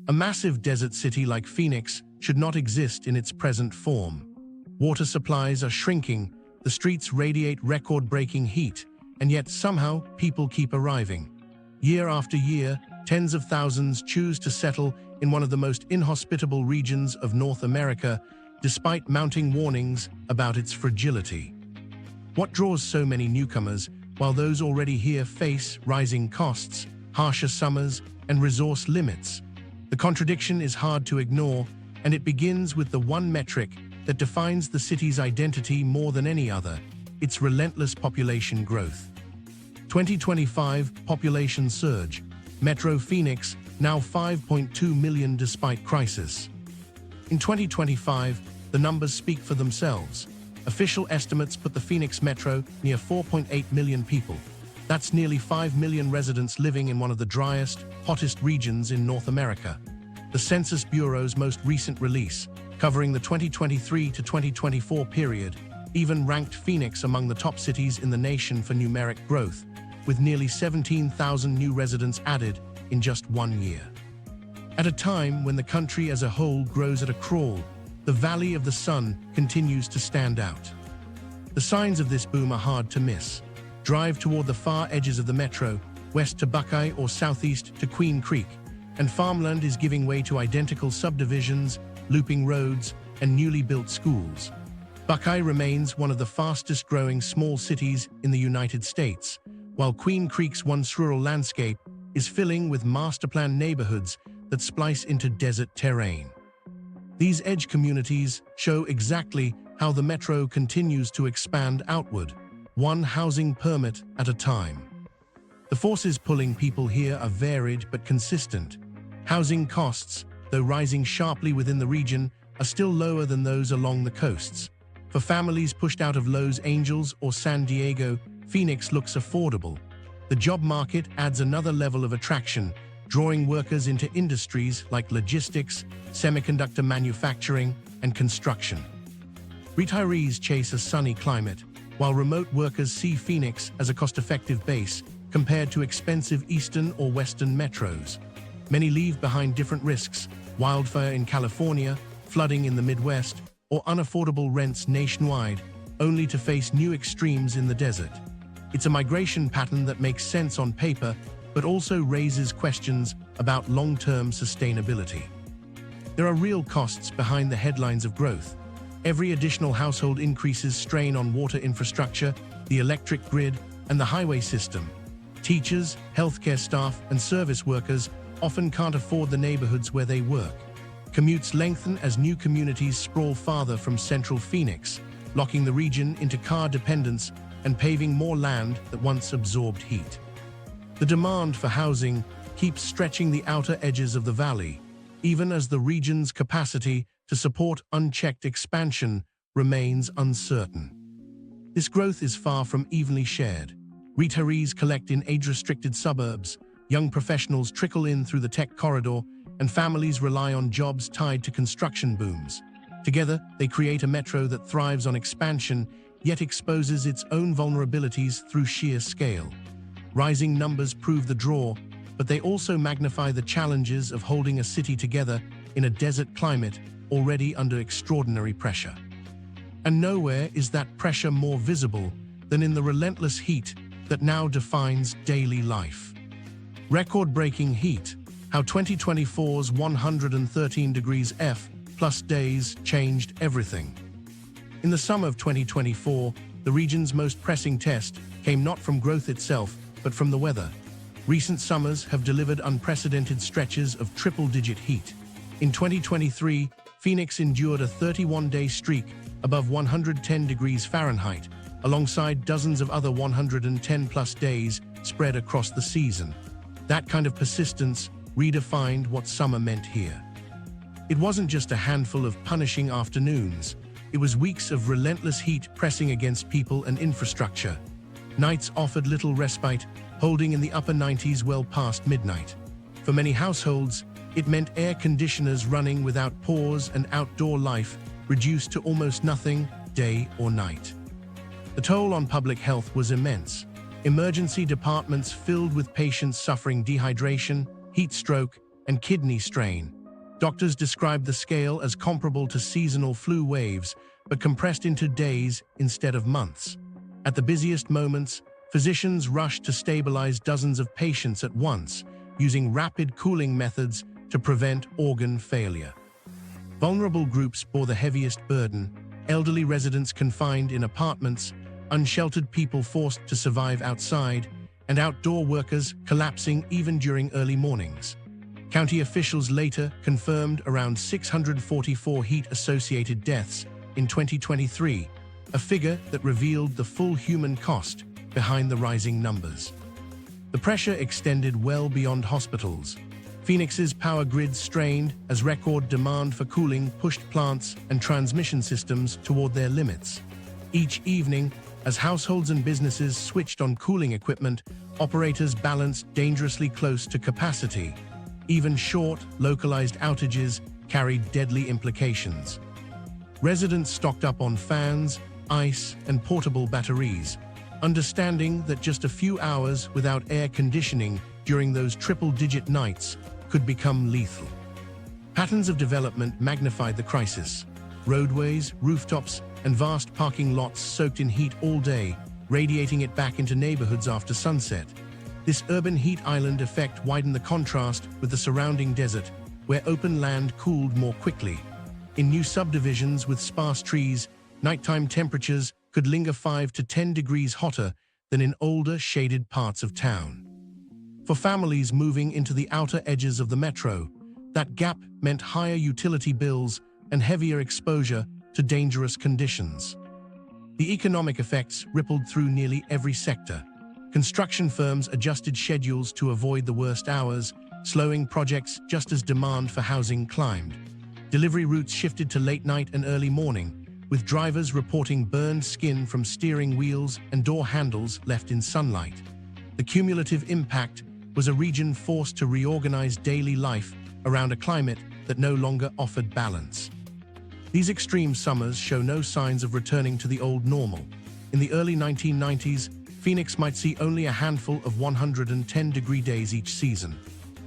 A massive desert city like Phoenix should not exist in its present form. Water supplies are shrinking, the streets radiate record-breaking heat, and yet somehow people keep arriving. Year after year, tens of thousands choose to settle in one of the most inhospitable regions of North America, despite mounting warnings about its fragility. What draws so many newcomers, while those already here face rising costs, harsher summers, and resource limits? The contradiction is hard to ignore, and it begins with the one metric that defines the city's identity more than any other: its relentless population growth. 2025 population surge. Metro Phoenix, now 5.2 million despite crisis. In 2025, the numbers speak for themselves. Official estimates put the Phoenix Metro near 4.8 million people. That's nearly 5 million residents living in one of the driest, hottest regions in North America. The Census Bureau's most recent release, covering the 2023 to 2024 period, even ranked Phoenix among the top cities in the nation for numeric growth, with nearly 17,000 new residents added in just 1 year. At a time when the country as a whole grows at a crawl, the Valley of the Sun continues to stand out. The signs of this boom are hard to miss. Drive toward the far edges of the metro, west to Buckeye or southeast to Queen Creek, and farmland is giving way to identical subdivisions, looping roads, and newly built schools. Buckeye remains one of the fastest-growing small cities in the United States, while Queen Creek's once rural landscape is filling with master-planned neighborhoods that splice into desert terrain. These edge communities show exactly how the metro continues to expand outward, one housing permit at a time. The forces pulling people here are varied but consistent. Housing costs, though rising sharply within the region, are still lower than those along the coasts. For families pushed out of Los Angeles or San Diego, Phoenix looks affordable. The job market adds another level of attraction, drawing workers into industries like logistics, semiconductor manufacturing, and construction. Retirees chase a sunny climate, while remote workers see Phoenix as a cost-effective base compared to expensive eastern or western metros. Many leave behind different risks: wildfire in California, flooding in the Midwest, or unaffordable rents nationwide, only to face new extremes in the desert. It's a migration pattern that makes sense on paper, but also raises questions about long-term sustainability. There are real costs behind the headlines of growth. Every additional household increases strain on water infrastructure, the electric grid, and the highway system. Teachers, healthcare staff, and service workers often can't afford the neighborhoods where they work. Commutes lengthen as new communities sprawl farther from central Phoenix, locking the region into car dependence and paving more land that once absorbed heat. The demand for housing keeps stretching the outer edges of the valley, even as the region's capacity to support unchecked expansion remains uncertain. This growth is far from evenly shared. Retirees collect in age-restricted suburbs, young professionals trickle in through the tech corridor, and families rely on jobs tied to construction booms. Together, they create a metro that thrives on expansion, yet exposes its own vulnerabilities through sheer scale. Rising numbers prove the draw, but they also magnify the challenges of holding a city together in a desert climate already under extraordinary pressure. And nowhere is that pressure more visible than in the relentless heat that now defines daily life. Record-breaking heat, how 2024's 113 degrees F plus days changed everything. In the summer of 2024, the region's most pressing test came not from growth itself, but from the weather. Recent summers have delivered unprecedented stretches of triple-digit heat. In 2023, Phoenix endured a 31-day streak above 110 degrees Fahrenheit, alongside dozens of other 110-plus days spread across the season. That kind of persistence redefined what summer meant here. It wasn't just a handful of punishing afternoons. It was weeks of relentless heat pressing against people and infrastructure. Nights offered little respite, holding in the upper 90s well past midnight. For many households, it meant air conditioners running without pause and outdoor life reduced to almost nothing, day or night. The toll on public health was immense. Emergency departments filled with patients suffering dehydration, heat stroke, and kidney strain. Doctors describe the scale as comparable to seasonal flu waves, but compressed into days instead of months. At the busiest moments, physicians rush to stabilize dozens of patients at once, using rapid cooling methods to prevent organ failure. Vulnerable groups bore the heaviest burden: elderly residents confined in apartments, unsheltered people forced to survive outside, and outdoor workers collapsing even during early mornings. County officials later confirmed around 644 heat-associated deaths in 2023, a figure that revealed the full human cost behind the rising numbers. The pressure extended well beyond hospitals. Phoenix's power grid strained as record demand for cooling pushed plants and transmission systems toward their limits. Each evening, as households and businesses switched on cooling equipment, operators balanced dangerously close to capacity. Even short, localized outages carried deadly implications. Residents stocked up on fans, ice, and portable batteries, understanding that just a few hours without air conditioning during those triple-digit nights could become lethal. Patterns of development magnified the crisis. Roadways, rooftops, and vast parking lots soaked in heat all day, radiating it back into neighborhoods after sunset. This urban heat island effect widened the contrast with the surrounding desert, where open land cooled more quickly. In new subdivisions with sparse trees, nighttime temperatures could linger 5 to 10 degrees hotter than in older, shaded parts of town. For families moving into the outer edges of the metro, that gap meant higher utility bills and heavier exposure to dangerous conditions. The economic effects rippled through nearly every sector. Construction firms adjusted schedules to avoid the worst hours, slowing projects just as demand for housing climbed. Delivery routes shifted to late night and early morning, with drivers reporting burned skin from steering wheels and door handles left in sunlight. The cumulative impact was a region forced to reorganize daily life around a climate that no longer offered balance. These extreme summers show no signs of returning to the old normal. In the early 1990s, Phoenix might see only a handful of 110-degree days each season.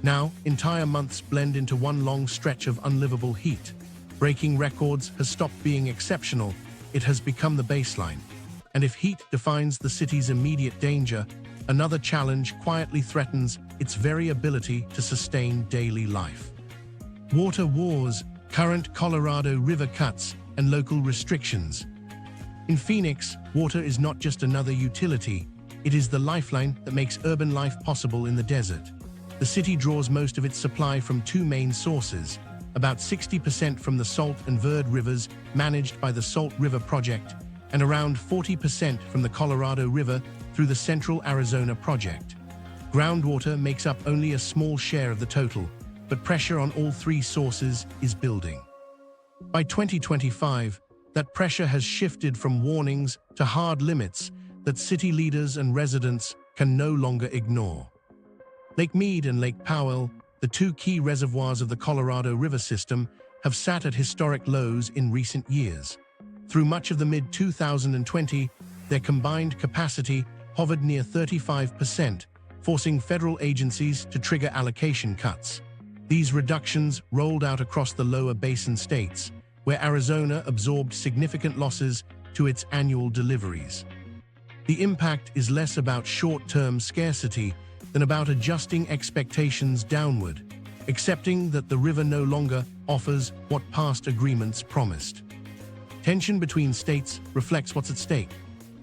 Now, entire months blend into one long stretch of unlivable heat. Breaking records has stopped being exceptional, it has become the baseline. And if heat defines the city's immediate danger, another challenge quietly threatens its very ability to sustain daily life. Water wars, current Colorado River cuts, and local restrictions. In Phoenix, water is not just another utility, it is the lifeline that makes urban life possible in the desert. The city draws most of its supply from two main sources, about 60% from the Salt and Verde rivers managed by the Salt River Project, and around 40% from the Colorado River through the Central Arizona Project. Groundwater makes up only a small share of the total, but pressure on all three sources is building. By 2025, that pressure has shifted from warnings to hard limits that city leaders and residents can no longer ignore. Lake Mead and Lake Powell, the two key reservoirs of the Colorado River system, have sat at historic lows in recent years. Through much of the mid-2020, their combined capacity hovered near 35%, forcing federal agencies to trigger allocation cuts. These reductions rolled out across the lower basin states, where Arizona absorbed significant losses to its annual deliveries. The impact is less about short-term scarcity than about adjusting expectations downward, accepting that the river no longer offers what past agreements promised. Tension between states reflects what's at stake.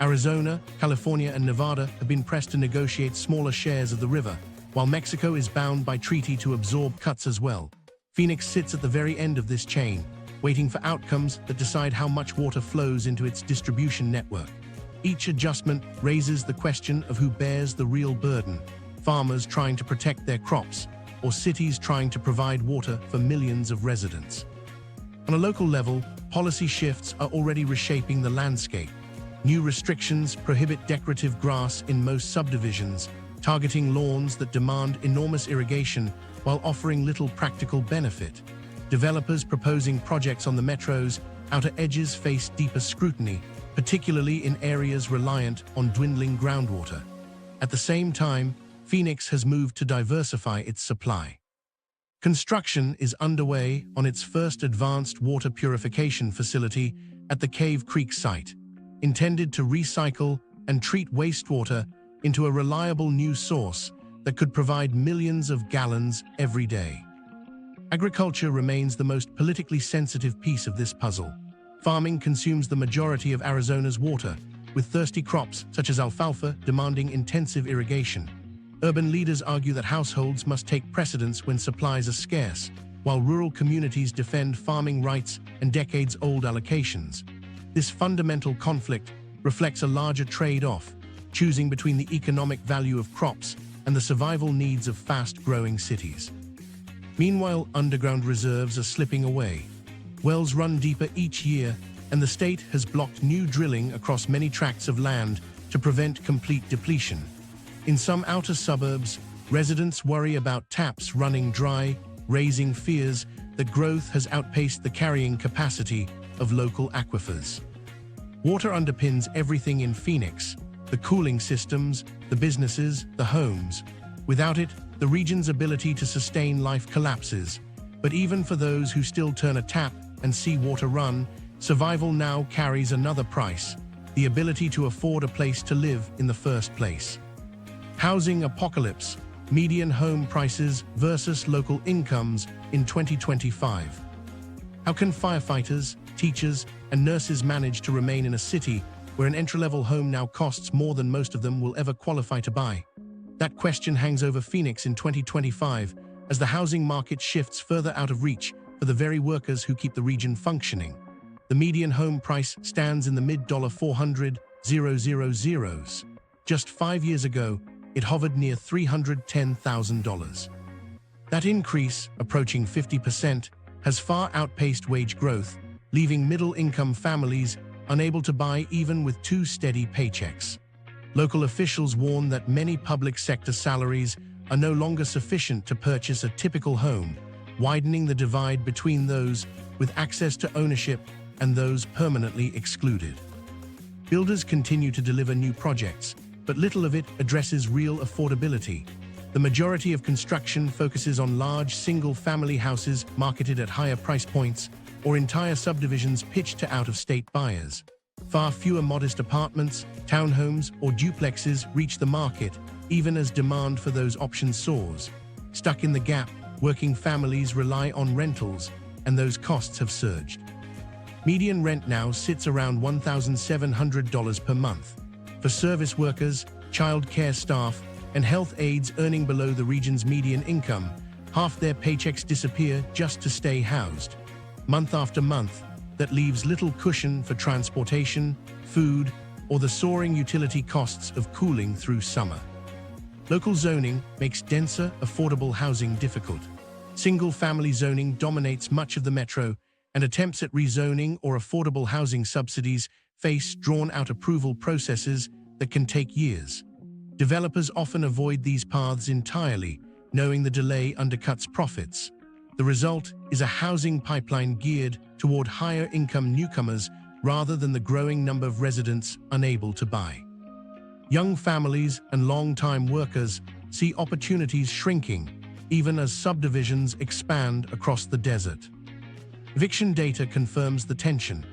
Arizona, California, and Nevada have been pressed to negotiate smaller shares of the river, while Mexico is bound by treaty to absorb cuts as well. Phoenix sits at the very end of this chain, waiting for outcomes that decide how much water flows into its distribution network. Each adjustment raises the question of who bears the real burden: farmers trying to protect their crops, or cities trying to provide water for millions of residents. On a local level, policy shifts are already reshaping the landscape. New restrictions prohibit decorative grass in most subdivisions, targeting lawns that demand enormous irrigation while offering little practical benefit. Developers proposing projects on the metro's outer edges face deeper scrutiny, particularly in areas reliant on dwindling groundwater. At the same time, Phoenix has moved to diversify its supply. Construction is underway on its first advanced water purification facility at the Cave Creek site, intended to recycle and treat wastewater into a reliable new source that could provide millions of gallons every day. Agriculture remains the most politically sensitive piece of this puzzle. Farming consumes the majority of Arizona's water, with thirsty crops such as alfalfa demanding intensive irrigation. Urban leaders argue that households must take precedence when supplies are scarce, while rural communities defend farming rights and decades-old allocations. This fundamental conflict reflects a larger trade-off, choosing between the economic value of crops and the survival needs of fast-growing cities. Meanwhile, underground reserves are slipping away. Wells run deeper each year, and the state has blocked new drilling across many tracts of land to prevent complete depletion. In some outer suburbs, residents worry about taps running dry, raising fears that growth has outpaced the carrying capacity of local aquifers. Water underpins everything in Phoenix: the cooling systems, the businesses, the homes. Without it, the region's ability to sustain life collapses. But even for those who still turn a tap and see water run, survival now carries another price: the ability to afford a place to live in the first place. Housing apocalypse: median home prices versus local incomes in 2025. How can firefighters, teachers, and nurses manage to remain in a city where an entry-level home now costs more than most of them will ever qualify to buy? That question hangs over Phoenix in 2025 as the housing market shifts further out of reach for the very workers who keep the region functioning. The median home price stands in the mid-$400,000s. Just 5 years ago, it hovered near $310,000. That increase, approaching 50%, has far outpaced wage growth, leaving middle-income families unable to buy even with 2 steady paychecks. Local officials warn that many public sector salaries are no longer sufficient to purchase a typical home, widening the divide between those with access to ownership and those permanently excluded. Builders continue to deliver new projects, but little of it addresses real affordability. The majority of construction focuses on large single-family houses marketed at higher price points, or entire subdivisions pitched to out-of-state buyers. Far fewer modest apartments, townhomes, or duplexes reach the market, even as demand for those options soars. Stuck in the gap, working families rely on rentals, and those costs have surged. Median rent now sits around $1,700 per month. For service workers, child care staff, and health aides earning below the region's median income, half their paychecks disappear just to stay housed. Month after month, that leaves little cushion for transportation, food, or the soaring utility costs of cooling through summer. Local zoning makes denser, affordable housing difficult. Single-family zoning dominates much of the metro, and attempts at rezoning or affordable housing subsidies face drawn-out approval processes that can take years. Developers often avoid these paths entirely, knowing the delay undercuts profits. The result is a housing pipeline geared toward higher-income newcomers rather than the growing number of residents unable to buy. Young families and long-time workers see opportunities shrinking, even as subdivisions expand across the desert. Eviction data confirms the tension.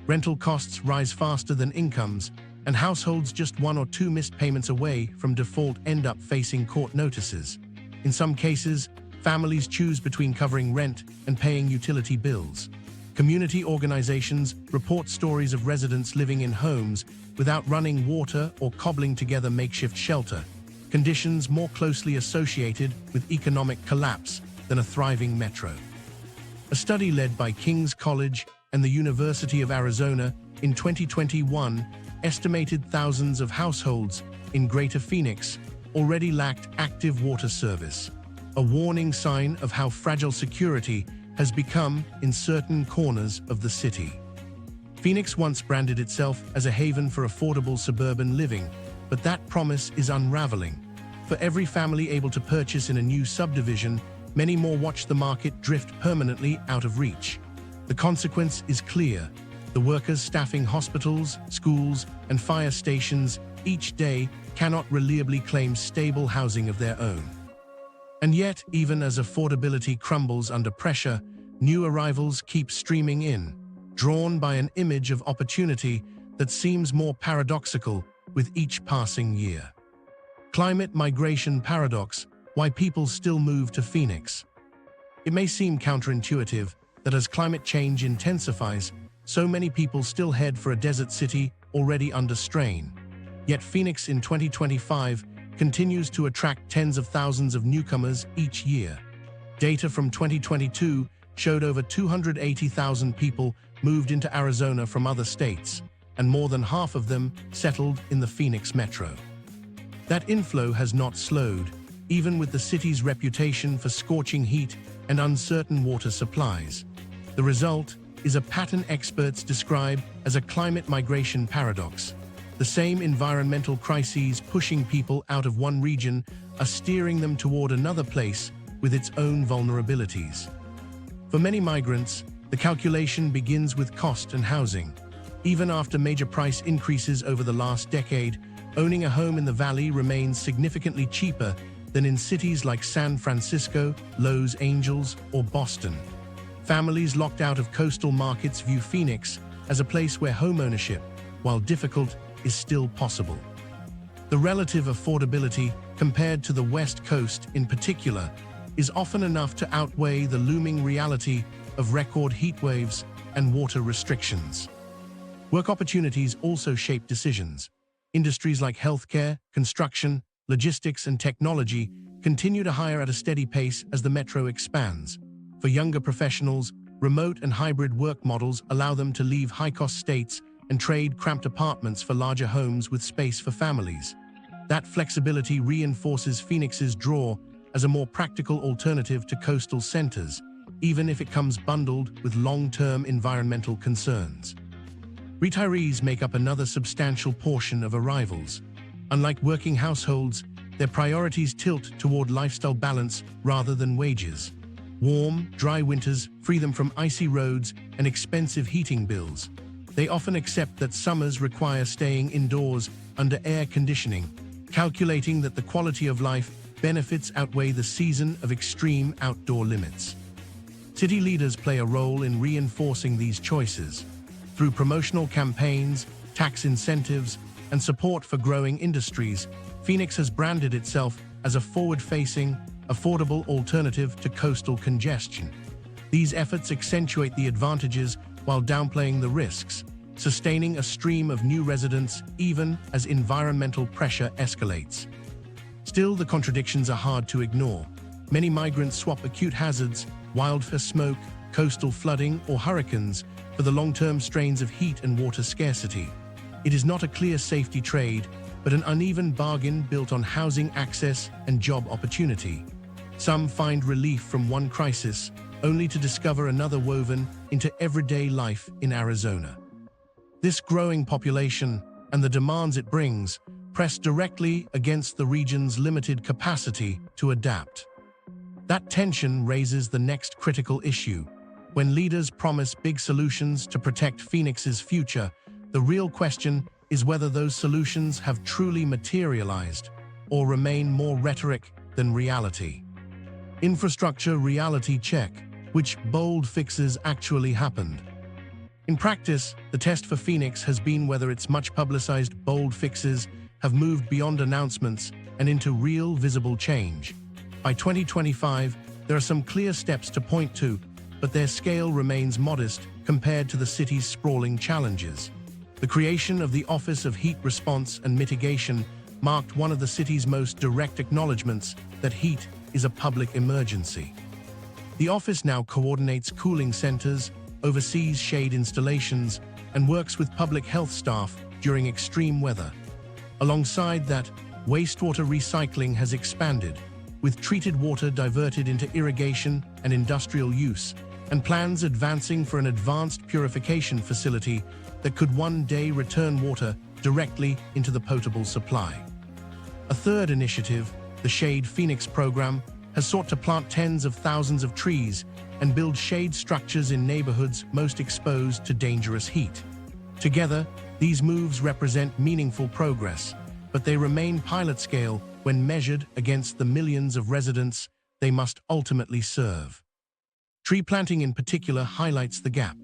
Rental costs rise faster than incomes, and households just 1 or 2 missed payments away from default end up facing court notices. In some cases, families choose between covering rent and paying utility bills. Community organizations report stories of residents living in homes without running water or cobbling together makeshift shelter, conditions more closely associated with economic collapse than a thriving metro. A study led by King's College and the University of Arizona in 2021 estimated thousands of households in Greater Phoenix already lacked active water service, a warning sign of how fragile security has become in certain corners of the city. Phoenix once branded itself as a haven for affordable suburban living, but that promise is unraveling. For every family able to purchase in a new subdivision, many more watch the market drift permanently out of reach. The consequence is clear. The workers staffing hospitals, schools, and fire stations each day cannot reliably claim stable housing of their own. And yet, even as affordability crumbles under pressure, new arrivals keep streaming in, drawn by an image of opportunity that seems more paradoxical with each passing year. Climate migration paradox: why people still move to Phoenix. It may seem counterintuitive that as climate change intensifies, so many people still head for a desert city already under strain. Yet Phoenix in 2025 continues to attract tens of thousands of newcomers each year. Data from 2022 showed over 280,000 people moved into Arizona from other states, and more than half of them settled in the Phoenix metro. That inflow has not slowed, even with the city's reputation for scorching heat and uncertain water supplies. The result is a pattern experts describe as a climate migration paradox. The same environmental crises pushing people out of one region are steering them toward another place with its own vulnerabilities. For many migrants, the calculation begins with cost and housing. Even after major price increases over the last decade, owning a home in the valley remains significantly cheaper than in cities like San Francisco, Los Angeles, or Boston. Families locked out of coastal markets view Phoenix as a place where homeownership, while difficult, is still possible. The relative affordability, compared to the West Coast in particular, is often enough to outweigh the looming reality of record heat waves and water restrictions. Work opportunities also shape decisions. Industries like healthcare, construction, logistics, and technology continue to hire at a steady pace as the metro expands. For younger professionals, remote and hybrid work models allow them to leave high-cost states and trade cramped apartments for larger homes with space for families. That flexibility reinforces Phoenix's draw as a more practical alternative to coastal centers, even if it comes bundled with long-term environmental concerns. Retirees make up another substantial portion of arrivals. Unlike working households, their priorities tilt toward lifestyle balance rather than wages. Warm, dry winters free them from icy roads and expensive heating bills. They often accept that summers require staying indoors under air conditioning, calculating that the quality of life benefits outweigh the season of extreme outdoor limits. City leaders play a role in reinforcing these choices. Through promotional campaigns, tax incentives, and support for growing industries, Phoenix has branded itself as a forward-facing, affordable alternative to coastal congestion. These efforts accentuate the advantages while downplaying the risks, sustaining a stream of new residents even as environmental pressure escalates. Still, the contradictions are hard to ignore. Many migrants swap acute hazards, wildfire smoke, coastal flooding, or hurricanes for the long-term strains of heat and water scarcity. It is not a clear safety trade, but an uneven bargain built on housing access and job opportunity. Some find relief from one crisis, only to discover another woven into everyday life in Arizona. This growing population and the demands it brings press directly against the region's limited capacity to adapt. That tension raises the next critical issue. When leaders promise big solutions to protect Phoenix's future, the real question is whether those solutions have truly materialized or remain more rhetoric than reality. Infrastructure reality check: which bold fixes actually happened? In practice, the test for Phoenix has been whether its much-publicized bold fixes have moved beyond announcements and into real, visible change. By 2025, there are some clear steps to point to, but their scale remains modest compared to the city's sprawling challenges. The creation of the Office of Heat Response and Mitigation marked one of the city's most direct acknowledgements that heat is a public emergency. The office now coordinates cooling centers, oversees shade installations, and works with public health staff during extreme weather. Alongside that, wastewater recycling has expanded, with treated water diverted into irrigation and industrial use, and plans advancing for an advanced purification facility that could one day return water directly into the potable supply. A third initiative, the Shade Phoenix program, has sought to plant tens of thousands of trees and build shade structures in neighborhoods most exposed to dangerous heat. Together, these moves represent meaningful progress, but they remain pilot scale when measured against the millions of residents they must ultimately serve. Tree planting in particular highlights the gap.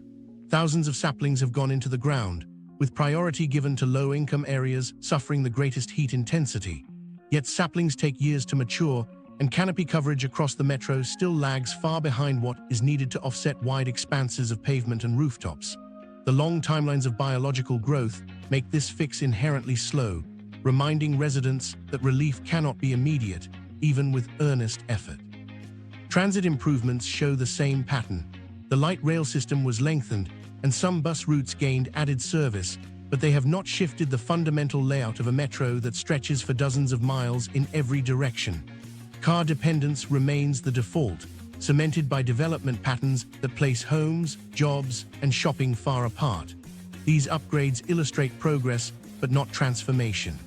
Thousands of saplings have gone into the ground, with priority given to low-income areas suffering the greatest heat intensity. Yet saplings take years to mature, and canopy coverage across the metro still lags far behind what is needed to offset wide expanses of pavement and rooftops. The long timelines of biological growth make this fix inherently slow, reminding residents that relief cannot be immediate, even with earnest effort. Transit improvements show the same pattern. The light rail system was lengthened, and some bus routes gained added service, but they have not shifted the fundamental layout of a metro that stretches for dozens of miles in every direction. Car dependence remains the default, cemented by development patterns that place homes, jobs, and shopping far apart. These upgrades illustrate progress, but not transformation.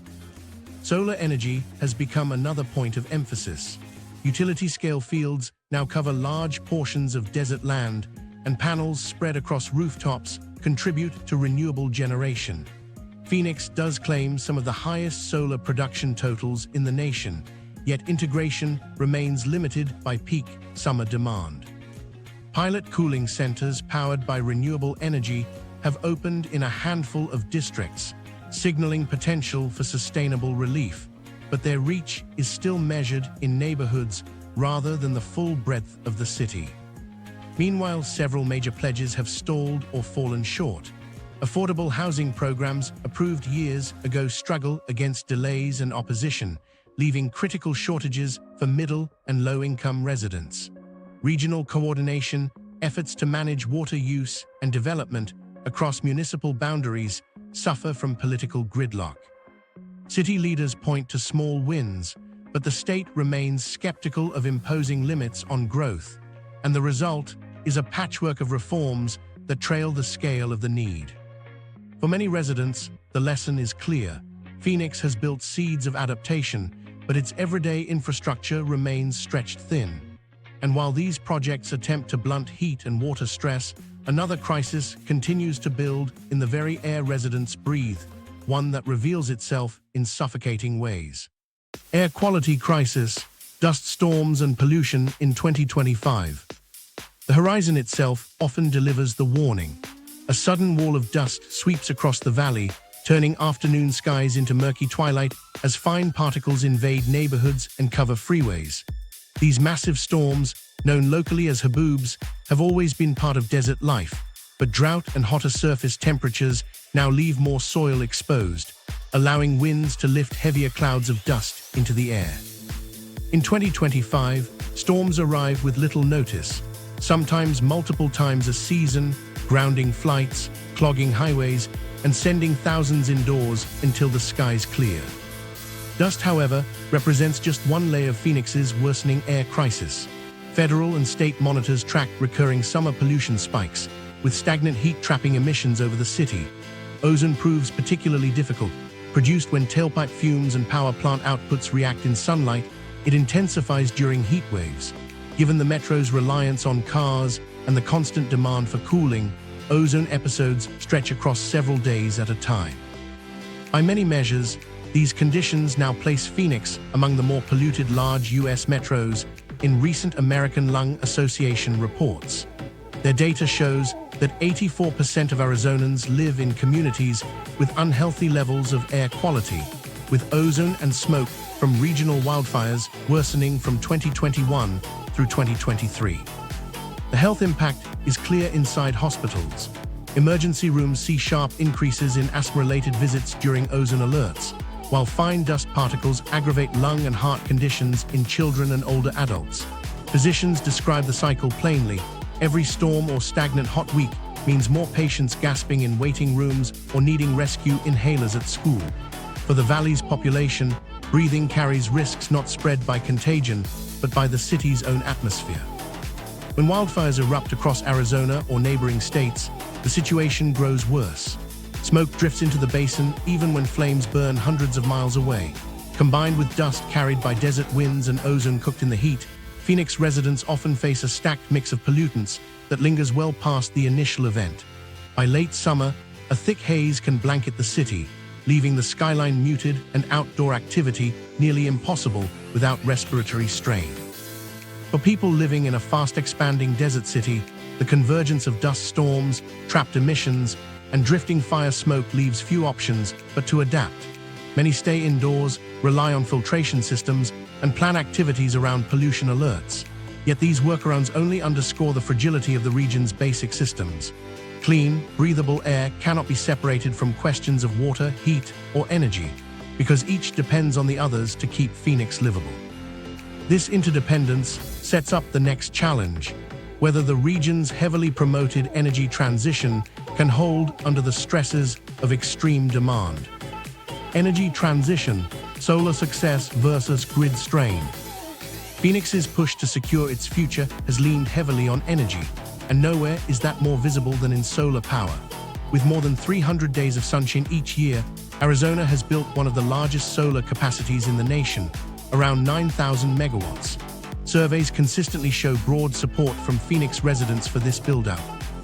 Solar energy has become another point of emphasis. Utility-scale fields now cover large portions of desert land, and panels spread across rooftops contribute to renewable generation. Phoenix does claim some of the highest solar production totals in the nation, yet integration remains limited by peak summer demand. Pilot cooling centers powered by renewable energy have opened in a handful of districts, signaling potential for sustainable relief, but their reach is still measured in neighborhoods rather than the full breadth of the city. Meanwhile, several major pledges have stalled or fallen short. Affordable housing programs approved years ago struggle against delays and opposition, leaving critical shortages for middle and low-income residents. Regional coordination, efforts to manage water use and development across municipal boundaries suffer from political gridlock. City leaders point to small wins, but the state remains skeptical of imposing limits on growth, and the result is a patchwork of reforms that trail the scale of the need. For many residents, the lesson is clear. Phoenix has built seeds of adaptation, but its everyday infrastructure remains stretched thin. And while these projects attempt to blunt heat and water stress, another crisis continues to build in the very air residents breathe, one that reveals itself in suffocating ways. Air quality crisis, dust storms and pollution in 2025. The horizon itself often delivers the warning. A sudden wall of dust sweeps across the valley, turning afternoon skies into murky twilight as fine particles invade neighborhoods and cover freeways. These massive storms, known locally as haboobs, have always been part of desert life, but drought and hotter surface temperatures now leave more soil exposed, allowing winds to lift heavier clouds of dust into the air. In 2025, storms arrive with little notice, sometimes multiple times a season, grounding flights, clogging highways, and sending thousands indoors until the skies clear. Dust, however, represents just one layer of Phoenix's worsening air crisis. Federal and state monitors track recurring summer pollution spikes, with stagnant heat trapping emissions over the city. Ozone proves particularly difficult. Produced when tailpipe fumes and power plant outputs react in sunlight, it intensifies during heat waves. Given the metro's reliance on cars and the constant demand for cooling, ozone episodes stretch across several days at a time. By many measures, these conditions now place Phoenix among the more polluted large U.S. metros in recent American Lung Association reports. Their data shows that 84% of Arizonans live in communities with unhealthy levels of air quality, with ozone and smoke from regional wildfires worsening from 2021 through 2023. The health impact is clear inside hospitals. Emergency rooms see sharp increases in asthma-related visits during ozone alerts, while fine dust particles aggravate lung and heart conditions in children and older adults. Physicians describe the cycle plainly. Every storm or stagnant hot week means more patients gasping in waiting rooms or needing rescue inhalers at school. For the valley's population, breathing carries risks not spread by contagion, but by the city's own atmosphere. When wildfires erupt across Arizona or neighboring states, the situation grows worse. Smoke drifts into the basin even when flames burn hundreds of miles away. Combined with dust carried by desert winds and ozone cooked in the heat, Phoenix residents often face a stacked mix of pollutants that lingers well past the initial event. By late summer, a thick haze can blanket the city, leaving the skyline muted and outdoor activity nearly impossible without respiratory strain. For people living in a fast-expanding desert city, the convergence of dust storms, trapped emissions, and drifting fire smoke leaves few options but to adapt. Many stay indoors, rely on filtration systems, and plan activities around pollution alerts. Yet these workarounds only underscore the fragility of the region's basic systems. Clean, breathable air cannot be separated from questions of water, heat, or energy, because each depends on the others to keep Phoenix livable. This interdependence sets up the next challenge: whether the region's heavily promoted energy transition can hold under the stresses of extreme demand. Energy transition, solar success versus grid strain. Phoenix's push to secure its future has leaned heavily on energy, and nowhere is that more visible than in solar power. With more than 300 days of sunshine each year, Arizona has built one of the largest solar capacities in the nation, around 9,000 megawatts. Surveys consistently show broad support from Phoenix residents for this build-out,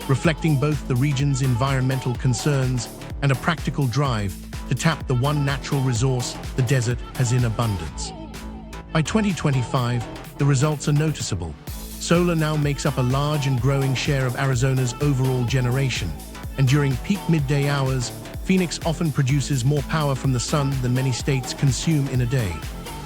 reflecting both the region's environmental concerns and a practical drive to tap the one natural resource the desert has in abundance. By 2025, the results are noticeable. Solar now makes up a large and growing share of Arizona's overall generation, and during peak midday hours, Phoenix often produces more power from the sun than many states consume in a day.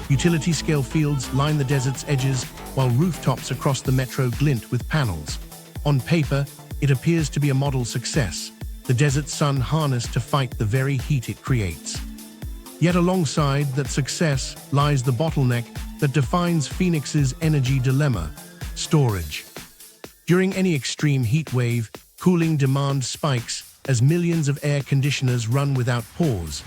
Utility-scale fields line the desert's edges, while rooftops across the metro glint with panels. On paper, it appears to be a model success, the desert sun harnessed to fight the very heat it creates. Yet alongside that success lies the bottleneck that defines Phoenix's energy dilemma: storage. During any extreme heat wave, cooling demand spikes as millions of air conditioners run without pause.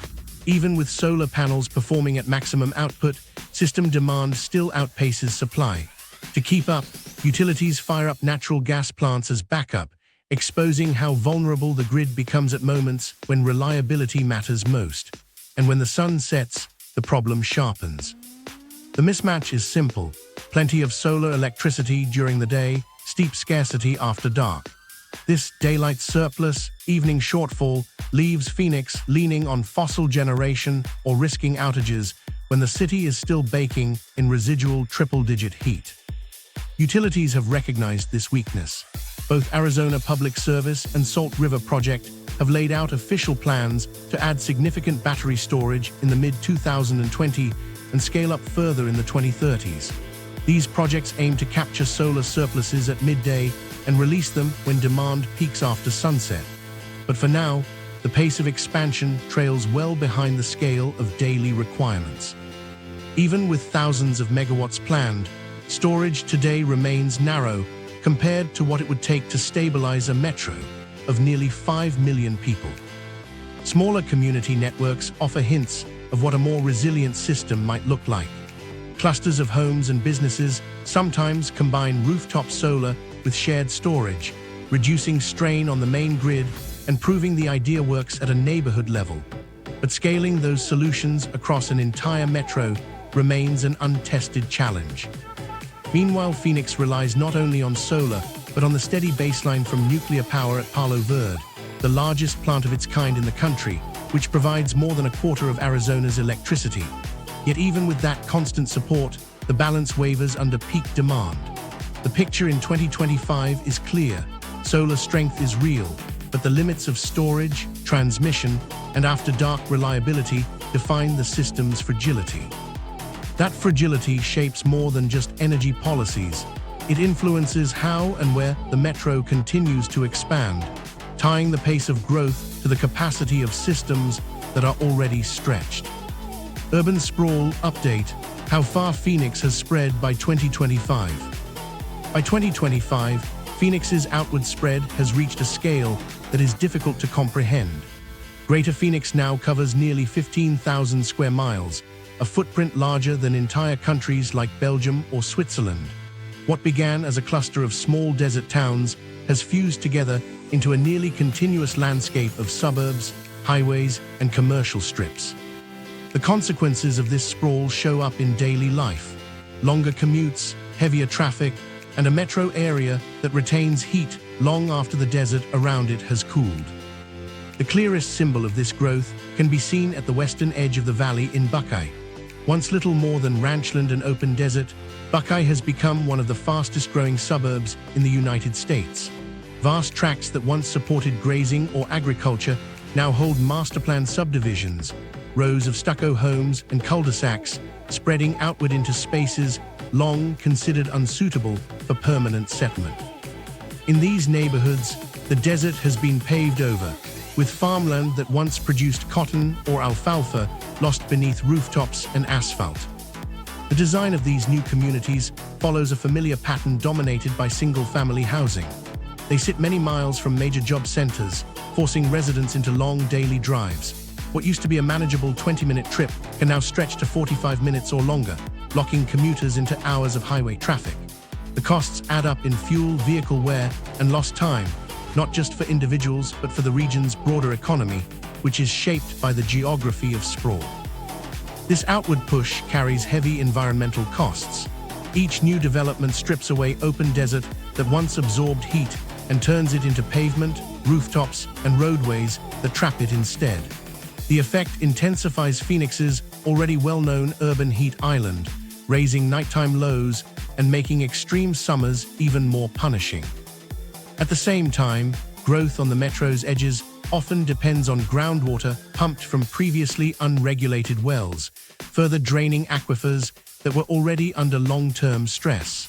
Even with solar panels performing at maximum output, system demand still outpaces supply. To keep up, utilities fire up natural gas plants as backup, exposing how vulnerable the grid becomes at moments when reliability matters most. And when the sun sets, the problem sharpens. The mismatch is simple: plenty of solar electricity during the day, steep scarcity after dark. This daylight surplus, evening shortfall, leaves Phoenix leaning on fossil generation or risking outages when the city is still baking in residual triple-digit heat. Utilities have recognized this weakness. Both Arizona Public Service and Salt River Project have laid out official plans to add significant battery storage in the mid-2020 and scale up further in the 2030s. These projects aim to capture solar surpluses at midday and release them when demand peaks after sunset. But for now, the pace of expansion trails well behind the scale of daily requirements. Even with thousands of megawatts planned, storage today remains narrow compared to what it would take to stabilize a metro of nearly 5 million people. Smaller community networks offer hints of what a more resilient system might look like. Clusters of homes and businesses sometimes combine rooftop solar with shared storage, reducing strain on the main grid and proving the idea works at a neighborhood level. But scaling those solutions across an entire metro remains an untested challenge. Meanwhile, Phoenix relies not only on solar, but on the steady baseline from nuclear power at Palo Verde, the largest plant of its kind in the country, which provides more than a quarter of Arizona's electricity. Yet even with that constant support, the balance wavers under peak demand. The picture in 2025 is clear. Solar strength is real, but the limits of storage, transmission, and after-dark reliability define the system's fragility. That fragility shapes more than just energy policies. It influences how and where the metro continues to expand, tying the pace of growth to the capacity of systems that are already stretched. Urban Sprawl Update: how far Phoenix has spread by 2025. By 2025, Phoenix's outward spread has reached a scale that is difficult to comprehend. Greater Phoenix now covers nearly 15,000 square miles, a footprint larger than entire countries like Belgium or Switzerland. What began as a cluster of small desert towns has fused together into a nearly continuous landscape of suburbs, highways, and commercial strips. The consequences of this sprawl show up in daily life: longer commutes, heavier traffic, and a metro area that retains heat long after the desert around it has cooled. The clearest symbol of this growth can be seen at the western edge of the valley in Buckeye. Once little more than ranchland and open desert, Buckeye has become one of the fastest-growing suburbs in the United States. Vast tracts that once supported grazing or agriculture now hold master-planned subdivisions, rows of stucco homes and cul-de-sacs spreading outward into spaces long considered unsuitable for permanent settlement. In these neighborhoods, the desert has been paved over, with farmland that once produced cotton or alfalfa lost beneath rooftops and asphalt. The design of these new communities follows a familiar pattern dominated by single-family housing. They sit many miles from major job centers, forcing residents into long daily drives. What used to be a manageable 20-minute trip can now stretch to 45 minutes or longer, locking commuters into hours of highway traffic. The costs add up in fuel, vehicle wear, and lost time, not just for individuals but for the region's broader economy, which is shaped by the geography of sprawl. This outward push carries heavy environmental costs. Each new development strips away open desert that once absorbed heat and turns it into pavement, rooftops, and roadways that trap it instead. The effect intensifies Phoenix's already well-known urban heat island, raising nighttime lows and making extreme summers even more punishing. At the same time, growth on the metro's edges often depends on groundwater pumped from previously unregulated wells, further draining aquifers that were already under long-term stress.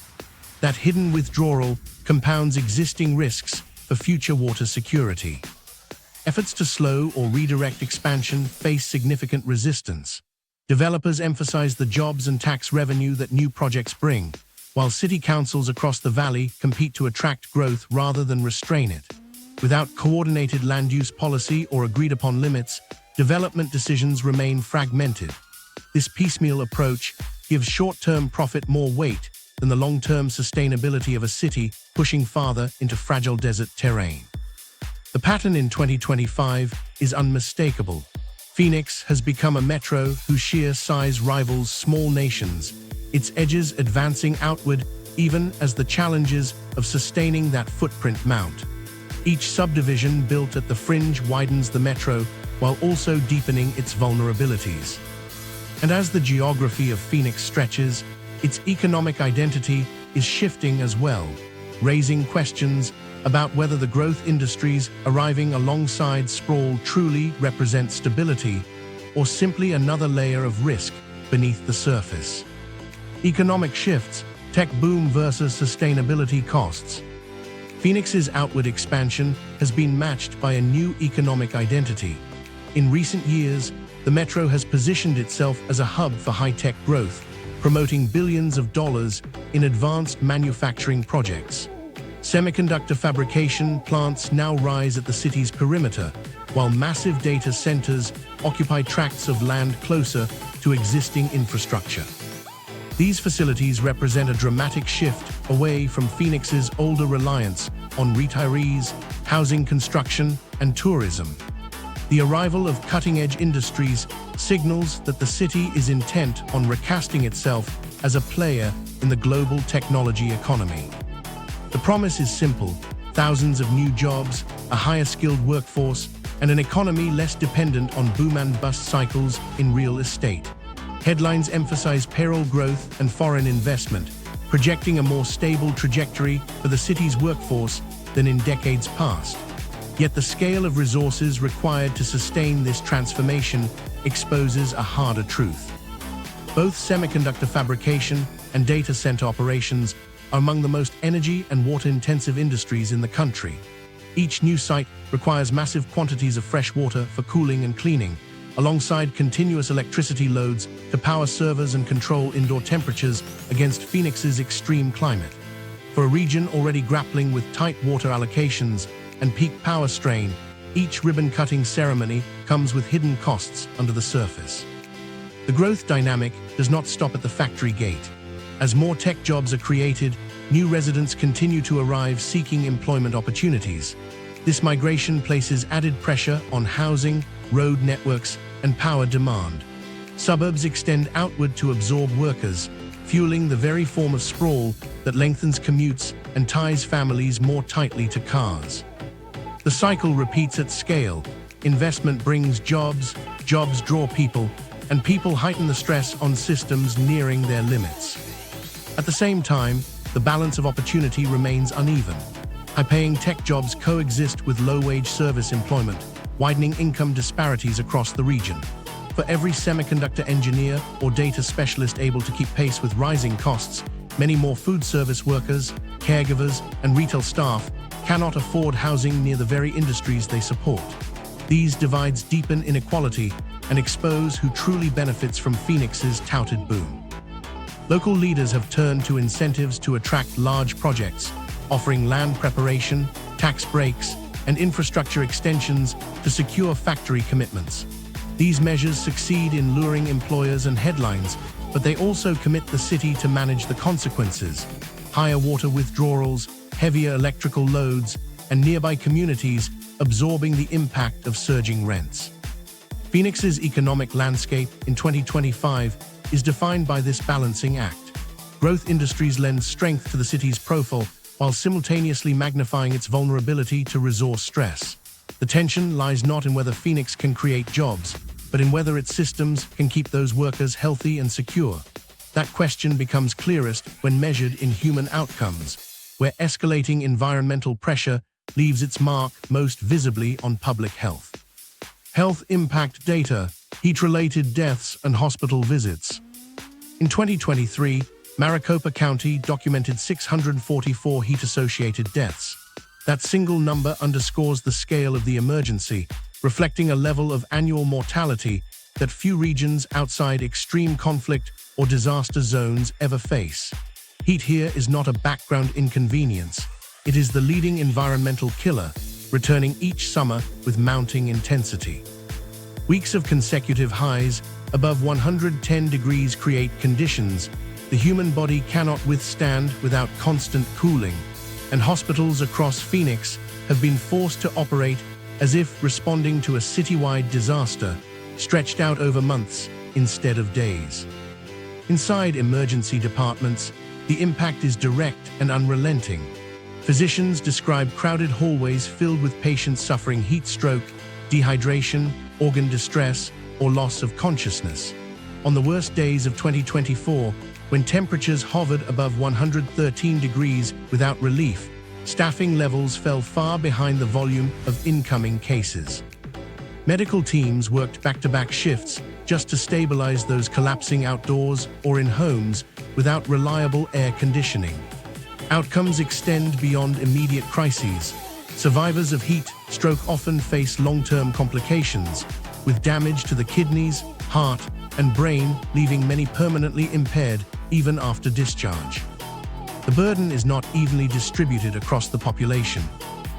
That hidden withdrawal compounds existing risks for future water security. Efforts to slow or redirect expansion face significant resistance. Developers emphasize the jobs and tax revenue that new projects bring, while city councils across the valley compete to attract growth rather than restrain it. Without coordinated land use policy or agreed-upon limits, development decisions remain fragmented. This piecemeal approach gives short-term profit more weight than the long-term sustainability of a city pushing farther into fragile desert terrain. The pattern in 2025 is unmistakable. Phoenix has become a metro whose sheer size rivals small nations, its edges advancing outward even as the challenges of sustaining that footprint mount. Each subdivision built at the fringe widens the metro while also deepening its vulnerabilities. And as the geography of Phoenix stretches, its economic identity is shifting as well, raising questions about whether the growth industries arriving alongside sprawl truly represent stability or simply another layer of risk beneath the surface. Economic shifts, tech boom versus sustainability costs. Phoenix's outward expansion has been matched by a new economic identity. In recent years, the metro has positioned itself as a hub for high-tech growth, promoting billions of dollars in advanced manufacturing projects. Semiconductor fabrication plants now rise at the city's perimeter, while massive data centers occupy tracts of land closer to existing infrastructure. These facilities represent a dramatic shift away from Phoenix's older reliance on retirees, housing construction, and tourism. The arrival of cutting-edge industries signals that the city is intent on recasting itself as a player in the global technology economy. The promise is simple: thousands of new jobs, a higher-skilled workforce, and an economy less dependent on boom and bust cycles in real estate. Headlines emphasize Peril growth and foreign investment, projecting a more stable trajectory for the city's workforce than in decades past. Yet the scale of resources required to sustain this transformation exposes a harder truth. Both semiconductor fabrication and data center operations are among the most energy and water-intensive industries in the country. Each new site requires massive quantities of fresh water for cooling and cleaning, alongside continuous electricity loads to power servers and control indoor temperatures against Phoenix's extreme climate. For a region already grappling with tight water allocations and peak power strain, each ribbon-cutting ceremony comes with hidden costs under the surface. The growth dynamic does not stop at the factory gate. As more tech jobs are created, new residents continue to arrive seeking employment opportunities. This migration places added pressure on housing, road networks, and power demand. Suburbs extend outward to absorb workers, fueling the very form of sprawl that lengthens commutes and ties families more tightly to cars. The cycle repeats at scale. Investment brings jobs, jobs draw people, and people heighten the stress on systems nearing their limits. At the same time, the balance of opportunity remains uneven. High-paying tech jobs coexist with low-wage service employment, widening income disparities across the region. For every semiconductor engineer or data specialist able to keep pace with rising costs, many more food service workers, caregivers, and retail staff cannot afford housing near the very industries they support. These divides deepen inequality and expose who truly benefits from Phoenix's touted boom. Local leaders have turned to incentives to attract large projects, offering land preparation, tax breaks, and infrastructure extensions to secure factory commitments. These measures succeed in luring employers and headlines, but they also commit the city to manage the consequences: higher water withdrawals, heavier electrical loads, and nearby communities absorbing the impact of surging rents. Phoenix's economic landscape in 2025 is defined by this balancing act. Growth industries lend strength to the city's profile while simultaneously magnifying its vulnerability to resource stress. The tension lies not in whether Phoenix can create jobs, but in whether its systems can keep those workers healthy and secure. That question becomes clearest when measured in human outcomes, where escalating environmental pressure leaves its mark most visibly on public health. Health impact data, heat-related deaths, and hospital visits. In 2023, Maricopa County documented 644 heat-associated deaths. That single number underscores the scale of the emergency, reflecting a level of annual mortality that few regions outside extreme conflict or disaster zones ever face. Heat here is not a background inconvenience. It is the leading environmental killer, returning each summer with mounting intensity. Weeks of consecutive highs above 110 degrees create conditions the human body cannot withstand without constant cooling, and hospitals across Phoenix have been forced to operate as if responding to a citywide disaster, stretched out over months instead of days. Inside emergency departments, the impact is direct and unrelenting. Physicians describe crowded hallways filled with patients suffering heat stroke, dehydration, organ distress, or loss of consciousness. On the worst days of 2024, when temperatures hovered above 113 degrees without relief, staffing levels fell far behind the volume of incoming cases. Medical teams worked back-to-back shifts just to stabilize those collapsing outdoors or in homes without reliable air conditioning. Outcomes extend beyond immediate crises. Survivors of heat stroke often face long-term complications, with damage to the kidneys, heart, and brain, leaving many permanently impaired even after discharge. The burden is not evenly distributed across the population.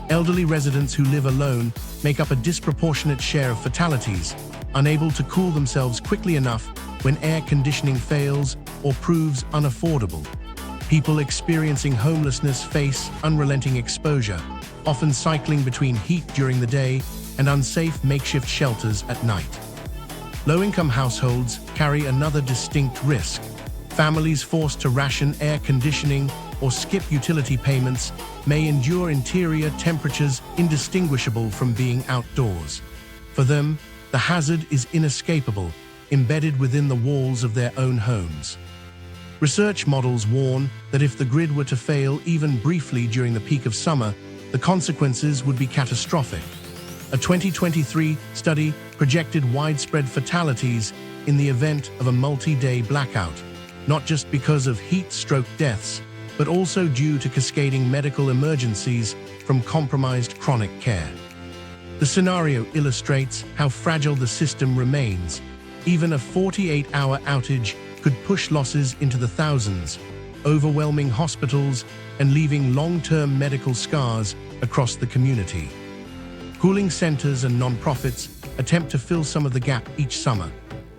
Elderly residents who live alone make up a disproportionate share of fatalities, unable to cool themselves quickly enough when air conditioning fails or proves unaffordable. People experiencing homelessness face unrelenting exposure, often cycling between heat during the day and unsafe makeshift shelters at night. Low-income households carry another distinct risk. Families forced to ration air conditioning or skip utility payments may endure interior temperatures indistinguishable from being outdoors. For them, the hazard is inescapable, embedded within the walls of their own homes. Research models warn that if the grid were to fail even briefly during the peak of summer, the consequences would be catastrophic. A 2023 study projected widespread fatalities in the event of a multi-day blackout, not just because of heat stroke deaths, but also due to cascading medical emergencies from compromised chronic care. The scenario illustrates how fragile the system remains. Even a 48-hour outage could push losses into the thousands, overwhelming hospitals and leaving long-term medical scars across the community. Cooling centers and nonprofits attempt to fill some of the gap each summer.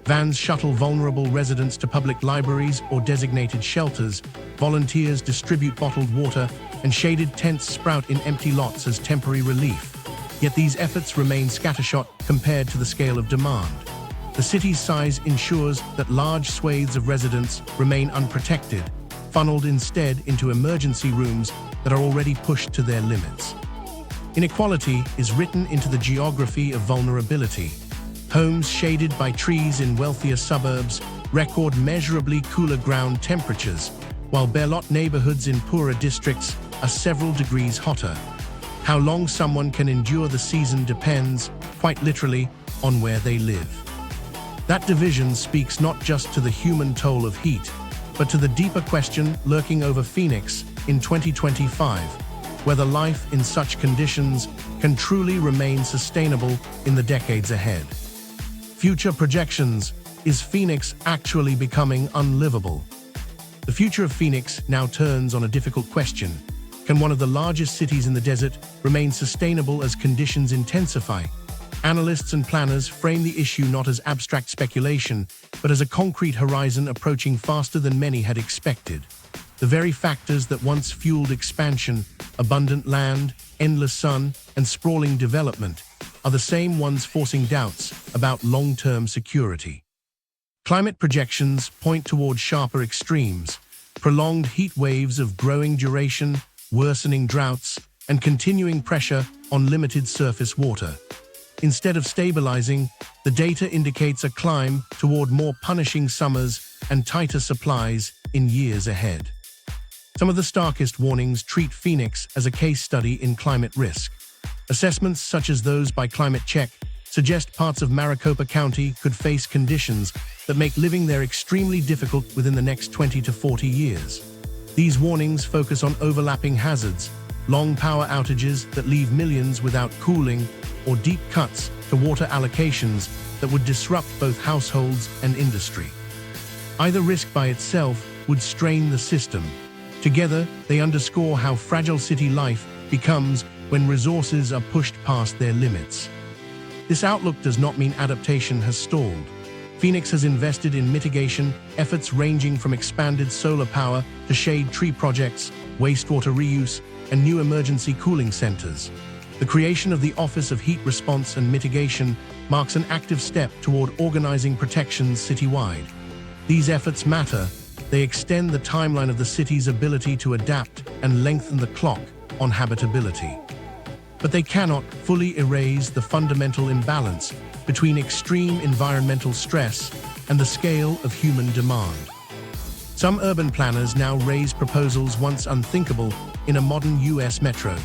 Vans shuttle vulnerable residents to public libraries or designated shelters, volunteers distribute bottled water, and shaded tents sprout in empty lots as temporary relief. Yet these efforts remain scattershot compared to the scale of demand. The city's size ensures that large swathes of residents remain unprotected, funneled instead into emergency rooms that are already pushed to their limits. Inequality is written into the geography of vulnerability. Homes shaded by trees in wealthier suburbs record measurably cooler ground temperatures, while bare-lot neighborhoods in poorer districts are several degrees hotter. How long someone can endure the season depends, quite literally, on where they live. That division speaks not just to the human toll of heat, but to the deeper question lurking over Phoenix in 2025, whether life in such conditions can truly remain sustainable in the decades ahead. Future projections: is Phoenix actually becoming unlivable? The future of Phoenix now turns on a difficult question. Can one of the largest cities in the desert remain sustainable as conditions intensify? Analysts and planners frame the issue not as abstract speculation, but as a concrete horizon approaching faster than many had expected. The very factors that once fueled expansion, abundant land, endless sun, and sprawling development, are the same ones forcing doubts about long-term security. Climate projections point toward sharper extremes, prolonged heat waves of growing duration, worsening droughts, and continuing pressure on limited surface water. Instead of stabilizing, the data indicates a climb toward more punishing summers and tighter supplies in years ahead. Some of the starkest warnings treat Phoenix as a case study in climate risk. Assessments such as those by Climate Check suggest parts of Maricopa County could face conditions that make living there extremely difficult within the next 20 to 40 years. These warnings focus on overlapping hazards, long power outages that leave millions without cooling, or deep cuts to water allocations that would disrupt both households and industry. Either risk by itself would strain the system. Together, they underscore how fragile city life becomes when resources are pushed past their limits. This outlook does not mean adaptation has stalled. Phoenix has invested in mitigation efforts ranging from expanded solar power to shade tree projects, wastewater reuse, and new emergency cooling centers. The creation of the Office of Heat Response and Mitigation marks an active step toward organizing protections citywide. These efforts matter. They extend the timeline of the city's ability to adapt and lengthen the clock on habitability. But they cannot fully erase the fundamental imbalance between extreme environmental stress and the scale of human demand. Some urban planners now raise proposals once unthinkable in a modern US metro.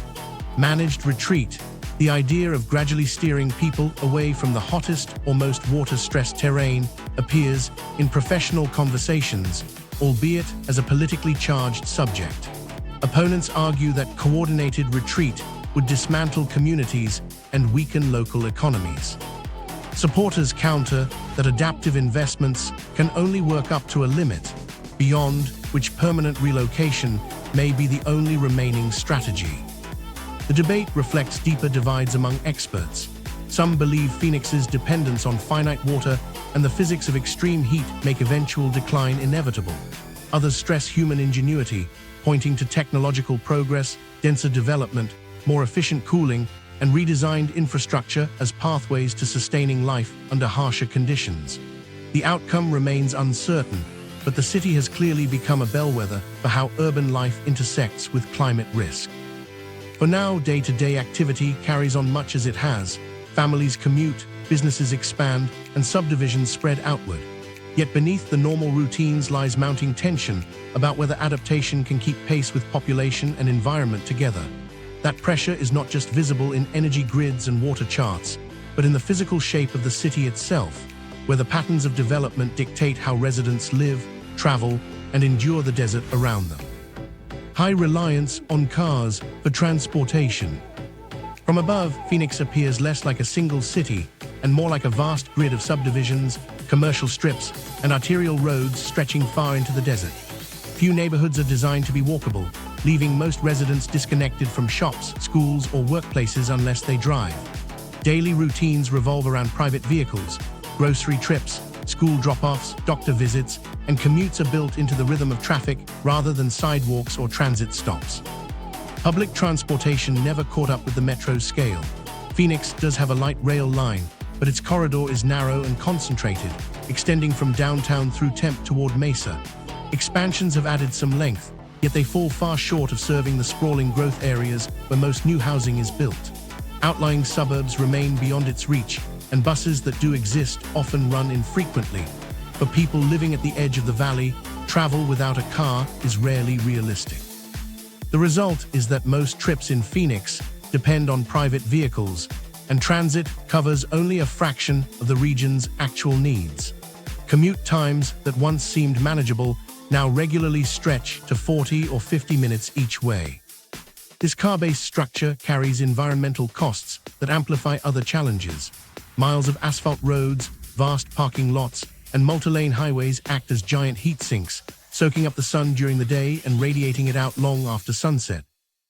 Managed retreat, the idea of gradually steering people away from the hottest or most water-stressed terrain, appears in professional conversations, albeit as a politically charged subject. Opponents argue that coordinated retreat would dismantle communities and weaken local economies. Supporters counter that adaptive investments can only work up to a limit, beyond which permanent relocation may be the only remaining strategy. The debate reflects deeper divides among experts. Some believe Phoenix's dependence on finite water and the physics of extreme heat make eventual decline inevitable. Others stress human ingenuity, pointing to technological progress, denser development, more efficient cooling, and redesigned infrastructure as pathways to sustaining life under harsher conditions. The outcome remains uncertain, but the city has clearly become a bellwether for how urban life intersects with climate risk. For now, day-to-day activity carries on much as it has. Families commute, businesses expand, and subdivisions spread outward. Yet beneath the normal routines lies mounting tension about whether adaptation can keep pace with population and environment together. That pressure is not just visible in energy grids and water charts, but in the physical shape of the city itself, where the patterns of development dictate how residents live, travel, and endure the desert around them. High reliance on cars for transportation. From above, Phoenix appears less like a single city and more like a vast grid of subdivisions, commercial strips, and arterial roads stretching far into the desert. Few neighborhoods are designed to be walkable, leaving most residents disconnected from shops, schools, or workplaces unless they drive. Daily routines revolve around private vehicles, grocery trips, school drop-offs, doctor visits, and commutes are built into the rhythm of traffic rather than sidewalks or transit stops. Public transportation never caught up with the metro's scale. Phoenix does have a light rail line, but its corridor is narrow and concentrated, extending from downtown through Temp toward Mesa. Expansions have added some length, yet they fall far short of serving the sprawling growth areas where most new housing is built. Outlying suburbs remain beyond its reach, and buses that do exist often run infrequently. For people living at the edge of the valley, travel without a car is rarely realistic. The result is that most trips in Phoenix depend on private vehicles, and transit covers only a fraction of the region's actual needs. Commute times that once seemed manageable now regularly stretch to 40 or 50 minutes each way. This car-based structure carries environmental costs that amplify other challenges. Miles of asphalt roads, vast parking lots, and multi-lane highways act as giant heat sinks, soaking up the sun during the day and radiating it out long after sunset.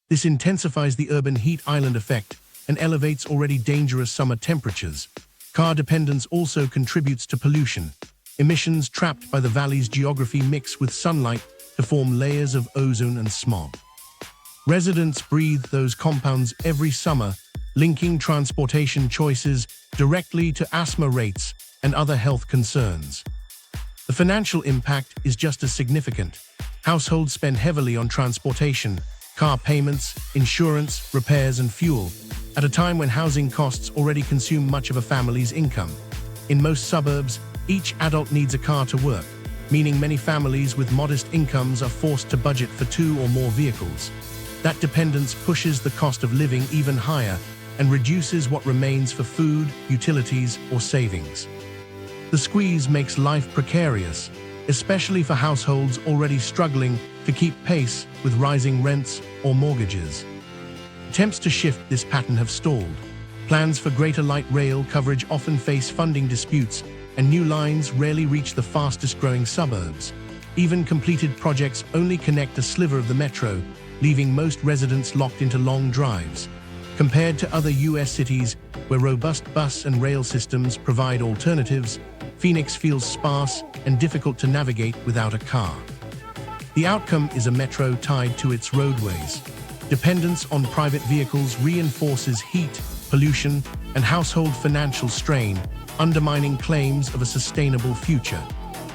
This intensifies the urban heat island effect and elevates already dangerous summer temperatures. Car dependence also contributes to pollution. Emissions trapped by the valley's geography mix with sunlight to form layers of ozone and smog. Residents breathe those compounds every summer, linking transportation choices directly to asthma rates and other health concerns. The financial impact is just as significant. Households spend heavily on transportation, car payments, insurance, repairs, and fuel, at a time when housing costs already consume much of a family's income. In most suburbs, each adult needs a car to work, meaning many families with modest incomes are forced to budget for 2 or more vehicles. That dependence pushes the cost of living even higher and reduces what remains for food, utilities, or savings. The squeeze makes life precarious, especially for households already struggling to keep pace with rising rents or mortgages. Attempts to shift this pattern have stalled. Plans for greater light rail coverage often face funding disputes, and new lines rarely reach the fastest-growing suburbs. Even completed projects only connect a sliver of the metro, leaving most residents locked into long drives. Compared to other U.S. cities where robust bus and rail systems provide alternatives, Phoenix feels sparse and difficult to navigate without a car. The outcome is a metro tied to its roadways. Dependence on private vehicles reinforces heat, pollution, and household financial strain, undermining claims of a sustainable future.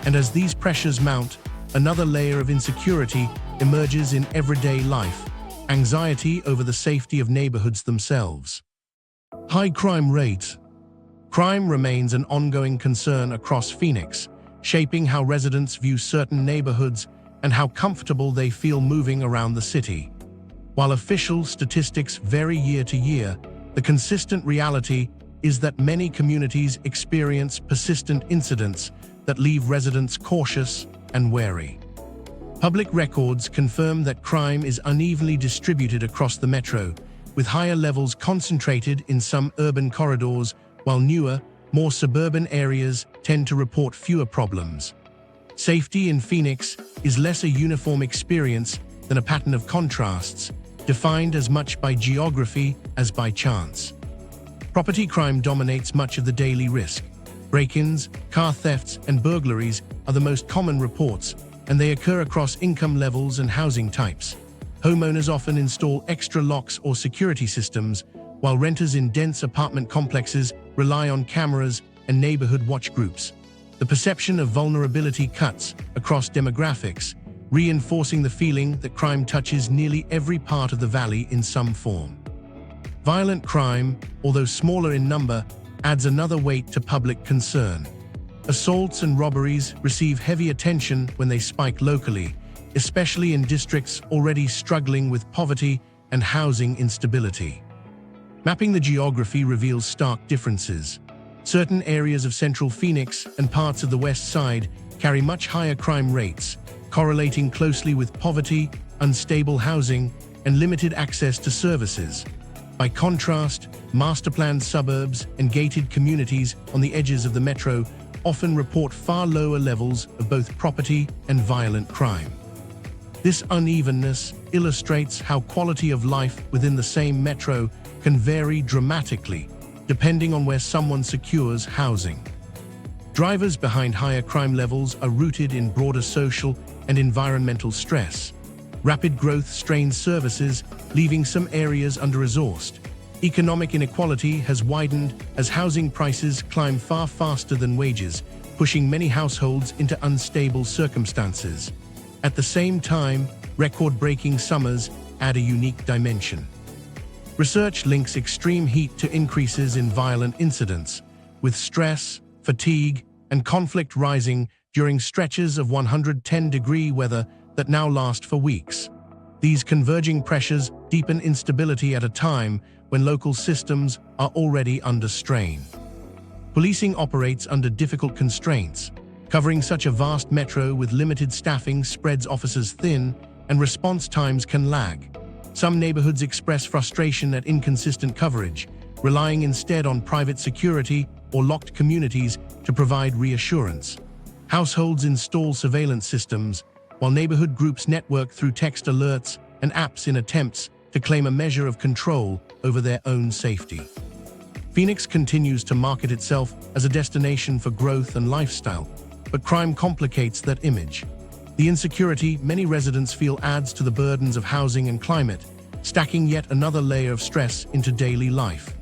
And as these pressures mount, another layer of insecurity emerges in everyday life: anxiety over the safety of neighborhoods themselves. High crime rates. Crime remains an ongoing concern across Phoenix, shaping how residents view certain neighborhoods and how comfortable they feel moving around the city. While official statistics vary year to year, the consistent reality is that many communities experience persistent incidents that leave residents cautious and wary. Public records confirm that crime is unevenly distributed across the metro, with higher levels concentrated in some urban corridors, while newer, more suburban areas tend to report fewer problems. Safety in Phoenix is less a uniform experience than a pattern of contrasts, defined as much by geography as by chance. Property crime dominates much of the daily risk. Break-ins, car thefts, and burglaries are the most common reports, and they occur across income levels and housing types. Homeowners often install extra locks or security systems, while renters in dense apartment complexes rely on cameras and neighborhood watch groups. The perception of vulnerability cuts across demographics, reinforcing the feeling that crime touches nearly every part of the valley in some form. Violent crime, although smaller in number, adds another weight to public concern. Assaults and robberies receive heavy attention when they spike locally, especially in districts already struggling with poverty and housing instability. Mapping the geography reveals stark differences. Certain areas of central Phoenix and parts of the west side carry much higher crime rates, correlating closely with poverty, unstable housing, and limited access to services. By contrast, master-planned suburbs and gated communities on the edges of the metro often report far lower levels of both property and violent crime. This unevenness illustrates how quality of life within the same metro can vary dramatically, depending on where someone secures housing. Drivers behind higher crime levels are rooted in broader social and environmental stress. Rapid growth strains services, leaving some areas under-resourced. Economic inequality has widened as housing prices climb far faster than wages, pushing many households into unstable circumstances. At the same time, record-breaking summers add a unique dimension. Research links extreme heat to increases in violent incidents, with stress, fatigue, and conflict rising during stretches of 110-degree weather that now last for weeks. These converging pressures deepen instability at a time when local systems are already under strain. Policing operates under difficult constraints. Covering such a vast metro with limited staffing spreads officers thin, and response times can lag. Some neighborhoods express frustration at inconsistent coverage, relying instead on private security or locked communities to provide reassurance. Households install surveillance systems, while neighborhood groups network through text alerts and apps in attempts to claim a measure of control over their own safety. Phoenix continues to market itself as a destination for growth and lifestyle, but crime complicates that image. The insecurity many residents feel adds to the burdens of housing and climate, stacking yet another layer of stress into daily life.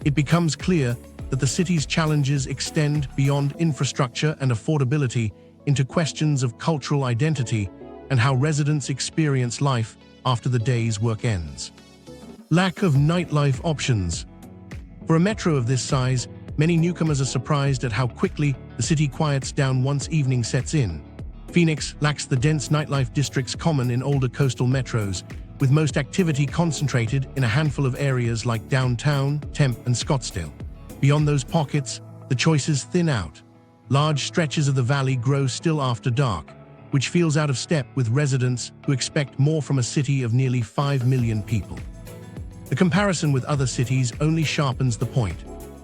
It becomes clear that the city's challenges extend beyond infrastructure and affordability into questions of cultural identity and how residents experience life after the day's work ends. Lack of nightlife options. For a metro of this size, many newcomers are surprised at how quickly the city quiets down once evening sets in. Phoenix lacks the dense nightlife districts common in older coastal metros, with most activity concentrated in a handful of areas like downtown, Tempe, and Scottsdale. Beyond those pockets, the choices thin out. Large stretches of the valley grow still after dark, which feels out of step with residents who expect more from a city of nearly 5 million people. The comparison with other cities only sharpens the point.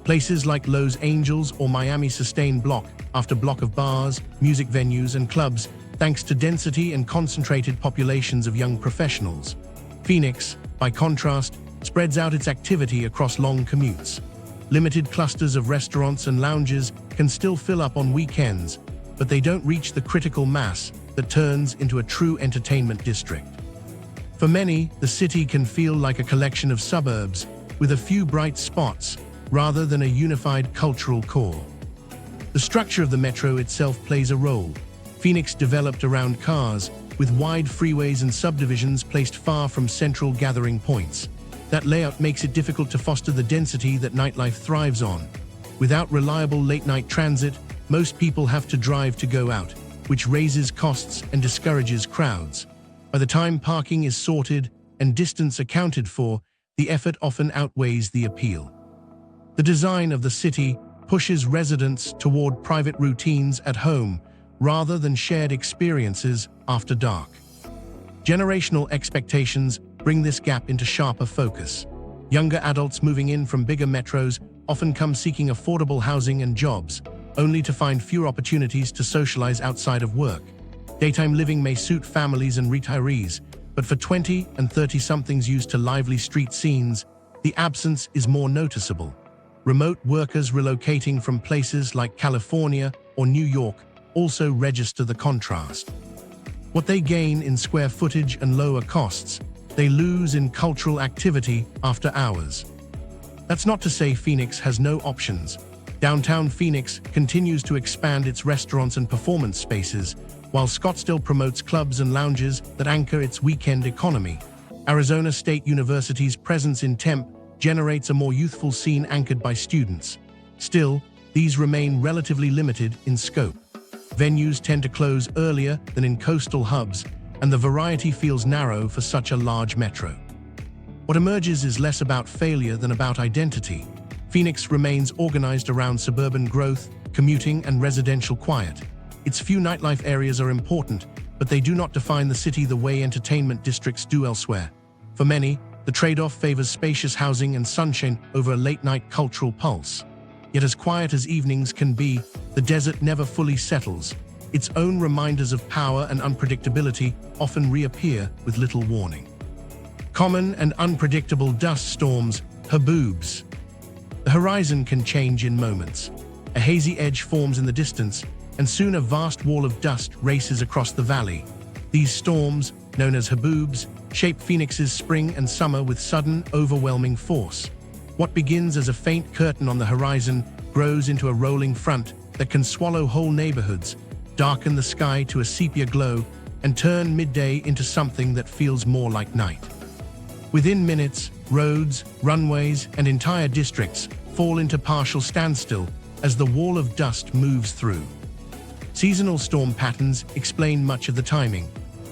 Places like Los Angeles or Miami sustain block after block of bars, music venues, and clubs thanks to density and concentrated populations of young professionals. Phoenix, by contrast, spreads out its activity across long commutes. Limited clusters of restaurants and lounges can still fill up on weekends, but they don't reach the critical mass that turns into a true entertainment district. For many, the city can feel like a collection of suburbs with a few bright spots rather than a unified cultural core. The structure of the metro itself plays a role. Phoenix developed around cars, with wide freeways and subdivisions placed far from central gathering points. That layout makes it difficult to foster the density that nightlife thrives on. Without reliable late-night transit, most people have to drive to go out, which raises costs and discourages crowds. By the time parking is sorted and distance accounted for, the effort often outweighs the appeal. The design of the city pushes residents toward private routines at home rather than shared experiences after dark. Generational expectations bring this gap into sharper focus. Younger adults moving in from bigger metros often come seeking affordable housing and jobs, only to find fewer opportunities to socialize outside of work. Daytime living may suit families and retirees, but for 20 and 30-somethings used to lively street scenes, the absence is more noticeable. Remote workers relocating from places like California or New York also register the contrast. What they gain in square footage and lower costs, they lose in cultural activity after hours. That's not to say Phoenix has no options. Downtown Phoenix continues to expand its restaurants and performance spaces, while Scottsdale promotes clubs and lounges that anchor its weekend economy. Arizona State University's presence in Tempe generates a more youthful scene anchored by students. Still, these remain relatively limited in scope. Venues tend to close earlier than in coastal hubs, and the variety feels narrow for such a large metro. What emerges is less about failure than about identity. Phoenix remains organized around suburban growth, commuting, and residential quiet. Its few nightlife areas are important, but they do not define the city the way entertainment districts do elsewhere. For many, the trade-off favors spacious housing and sunshine over a late-night cultural pulse. Yet as quiet as evenings can be, the desert never fully settles. Its own reminders of power and unpredictability often reappear with little warning. Common and unpredictable dust storms, haboobs. The horizon can change in moments. A hazy edge forms in the distance, and soon a vast wall of dust races across the valley. These storms, known as haboobs, shape Phoenix's spring and summer with sudden, overwhelming force. What begins as a faint curtain on the horizon grows into a rolling front that can swallow whole neighborhoods, darken the sky to a sepia glow, and turn midday into something that feels more like night. Within minutes, roads, runways, and entire districts fall into partial standstill, as the wall of dust moves through. Seasonal storm patterns explain much of the timing.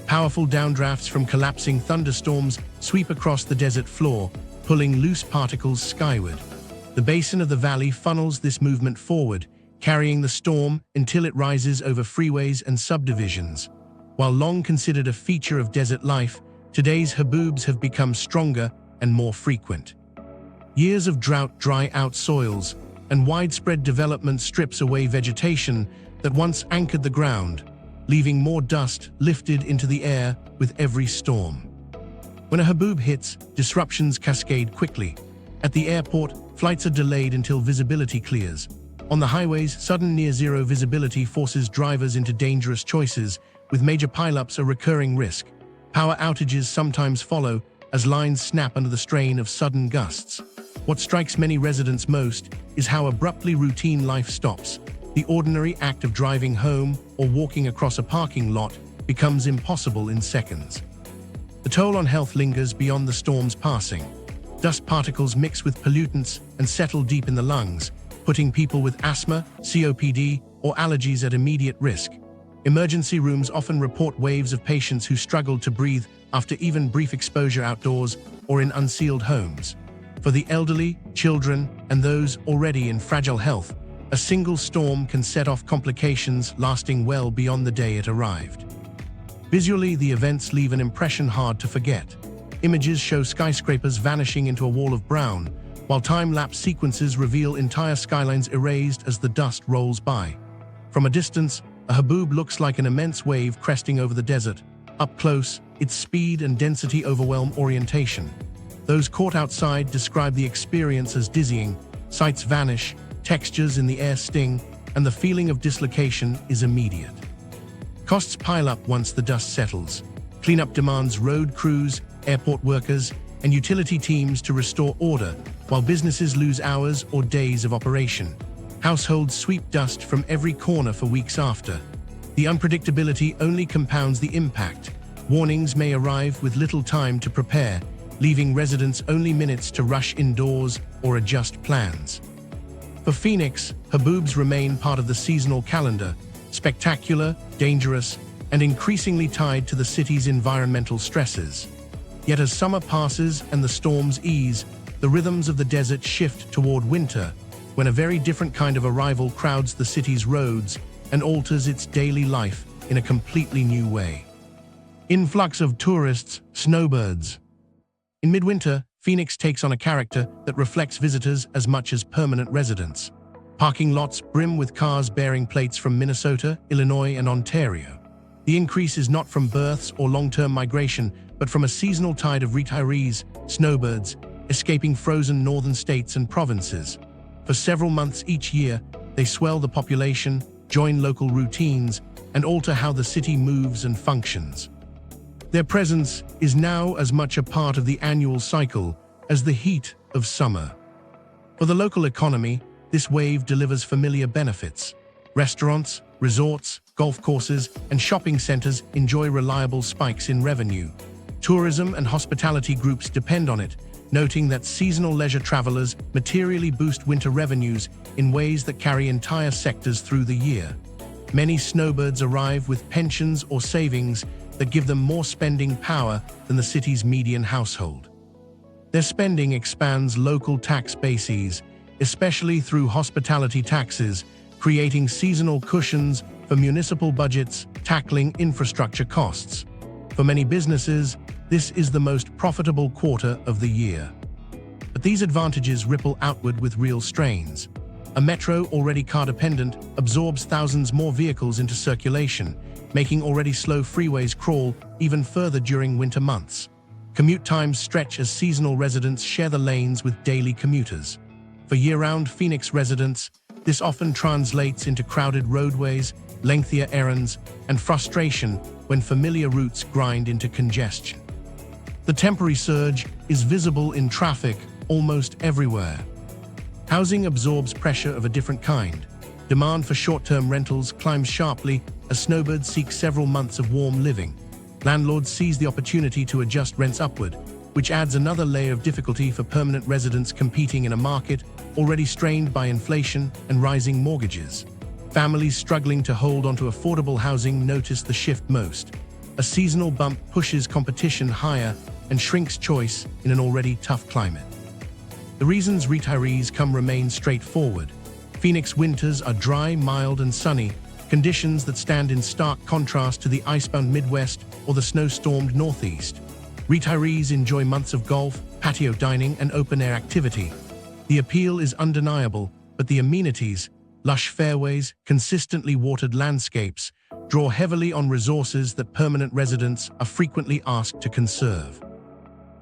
Powerful downdrafts from collapsing thunderstorms sweep across the desert floor, pulling loose particles skyward. The basin of the valley funnels this movement forward, carrying the storm until it rises over freeways and subdivisions. While long considered a feature of desert life, today's haboobs have become stronger and more frequent. Years of drought dry out soils, and widespread development strips away vegetation that once anchored the ground, leaving more dust lifted into the air with every storm. When a haboob hits, disruptions cascade quickly. At the airport, flights are delayed until visibility clears. On the highways, sudden near-zero visibility forces drivers into dangerous choices, with major pileups a recurring risk. Power outages sometimes follow, as lines snap under the strain of sudden gusts. What strikes many residents most is how abruptly routine life stops. The ordinary act of driving home or walking across a parking lot becomes impossible in seconds. The toll on health lingers beyond the storm's passing. Dust particles mix with pollutants and settle deep in the lungs, putting people with asthma, COPD, or allergies at immediate risk. Emergency rooms often report waves of patients who struggled to breathe after even brief exposure outdoors or in unsealed homes. For the elderly, children, and those already in fragile health, a single storm can set off complications lasting well beyond the day it arrived. Visually, the events leave an impression hard to forget. Images show skyscrapers vanishing into a wall of brown, while time-lapse sequences reveal entire skylines erased as the dust rolls by. From a distance, a haboob looks like an immense wave cresting over the desert. Up close, its speed and density overwhelm orientation. Those caught outside describe the experience as dizzying. Sights vanish, textures in the air sting, and the feeling of dislocation is immediate. Costs pile up once the dust settles. Cleanup demands road crews, airport workers, and utility teams to restore order, while businesses lose hours or days of operation. Households sweep dust from every corner for weeks after. The unpredictability only compounds the impact. Warnings may arrive with little time to prepare, leaving residents only minutes to rush indoors or adjust plans. For Phoenix, haboobs remain part of the seasonal calendar, spectacular, dangerous, and increasingly tied to the city's environmental stresses. Yet as summer passes and the storms ease, the rhythms of the desert shift toward winter, when a very different kind of arrival crowds the city's roads and alters its daily life in a completely new way. Influx of tourists, snowbirds. In midwinter, Phoenix takes on a character that reflects visitors as much as permanent residents. Parking lots brim with cars bearing plates from Minnesota, Illinois, and Ontario. The increase is not from births or long-term migration, but from a seasonal tide of retirees, snowbirds, escaping frozen northern states and provinces. For several months each year, they swell the population, join local routines, and alter how the city moves and functions. Their presence is now as much a part of the annual cycle as the heat of summer. For the local economy, this wave delivers familiar benefits. Restaurants, resorts, golf courses, and shopping centers enjoy reliable spikes in revenue. Tourism and hospitality groups depend on it, noting that seasonal leisure travelers materially boost winter revenues in ways that carry entire sectors through the year. Many snowbirds arrive with pensions or savings that give them more spending power than the city's median household. Their spending expands local tax bases, especially through hospitality taxes, creating seasonal cushions for municipal budgets, tackling infrastructure costs. For many businesses, this is the most profitable quarter of the year. But these advantages ripple outward with real strains. A metro already car-dependent absorbs thousands more vehicles into circulation, making already slow freeways crawl even further during winter months. Commute times stretch as seasonal residents share the lanes with daily commuters. For year-round Phoenix residents, this often translates into crowded roadways, lengthier errands, and frustration when familiar routes grind into congestion. The temporary surge is visible in traffic almost everywhere. Housing absorbs pressure of a different kind. Demand for short-term rentals climbs sharply as snowbirds seek several months of warm living. Landlords seize the opportunity to adjust rents upward, which adds another layer of difficulty for permanent residents competing in a market already strained by inflation and rising mortgages. Families struggling to hold onto affordable housing notice the shift most. A seasonal bump pushes competition higher and shrinks choice in an already tough climate. The reasons retirees come remain straightforward. Phoenix winters are dry, mild, and sunny, conditions that stand in stark contrast to the icebound Midwest or the snow-stormed Northeast. Retirees enjoy months of golf, patio dining, and open-air activity. The appeal is undeniable, but the amenities, lush fairways, consistently watered landscapes, draw heavily on resources that permanent residents are frequently asked to conserve.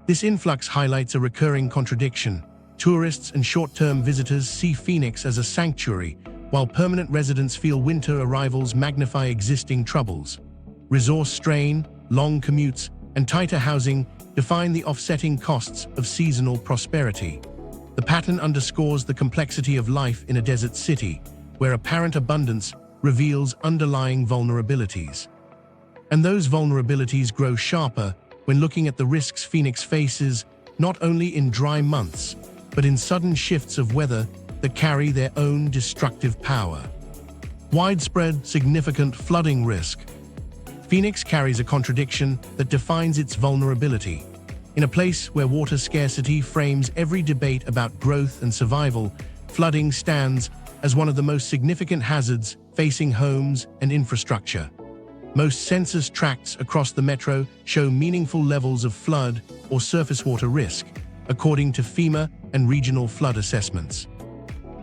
This influx highlights a recurring contradiction. Tourists and short-term visitors see Phoenix as a sanctuary, while permanent residents feel winter arrivals magnify existing troubles. Resource strain, long commutes, and tighter housing define the offsetting costs of seasonal prosperity. The pattern underscores the complexity of life in a desert city, where apparent abundance reveals underlying vulnerabilities. And those vulnerabilities grow sharper when looking at the risks Phoenix faces, not only in dry months, but in sudden shifts of weather that carry their own destructive power. Widespread, significant flooding risk. Phoenix carries a contradiction that defines its vulnerability. In a place where water scarcity frames every debate about growth and survival, flooding stands as one of the most significant hazards facing homes and infrastructure. Most census tracts across the metro show meaningful levels of flood or surface water risk, according to FEMA and regional flood assessments.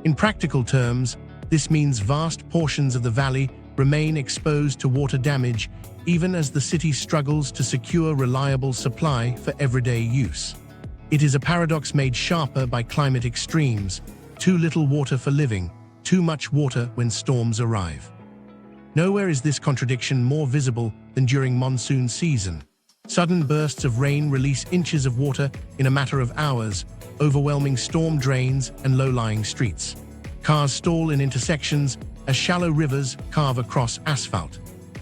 In practical terms, this means vast portions of the valley remain exposed to water damage even as the city struggles to secure reliable supply for everyday use. It is a paradox made sharper by climate extremes: too little water for living, too much water when storms arrive. Nowhere is this contradiction more visible than during monsoon season. Sudden bursts of rain release inches of water in a matter of hours, overwhelming storm drains and low-lying streets. Cars stall in intersections as shallow rivers carve across asphalt.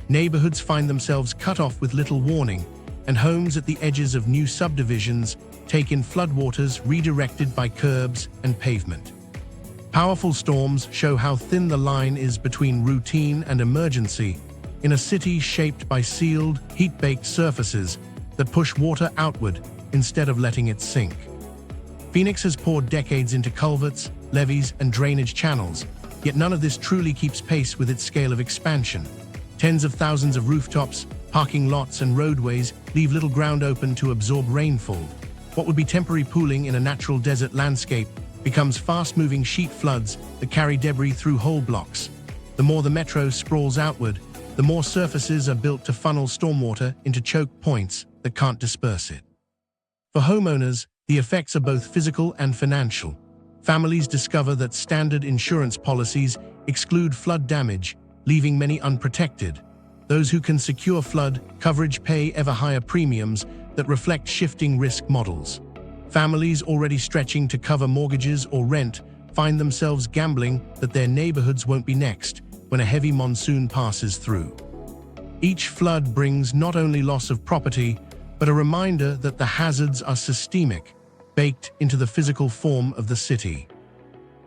Neighborhoods find themselves cut off with little warning, and homes at the edges of new subdivisions take in floodwaters redirected by curbs and pavement. Powerful storms show how thin the line is between routine and emergency in a city shaped by sealed, heat-baked surfaces that push water outward instead of letting it sink. Phoenix has poured decades into culverts, levees, and drainage channels, yet none of this truly keeps pace with its scale of expansion. Tens of thousands of rooftops, parking lots, and roadways leave little ground open to absorb rainfall. What would be temporary pooling in a natural desert landscape becomes fast-moving sheet floods that carry debris through whole blocks. The more the metro sprawls outward, the more surfaces are built to funnel stormwater into choke points that can't disperse it. For homeowners, the effects are both physical and financial. Families discover that standard insurance policies exclude flood damage, leaving many unprotected. Those who can secure flood coverage pay ever higher premiums that reflect shifting risk models. Families already stretching to cover mortgages or rent find themselves gambling that their neighborhoods won't be next when a heavy monsoon passes through. Each flood brings not only loss of property, but a reminder that the hazards are systemic, baked into the physical form of the city.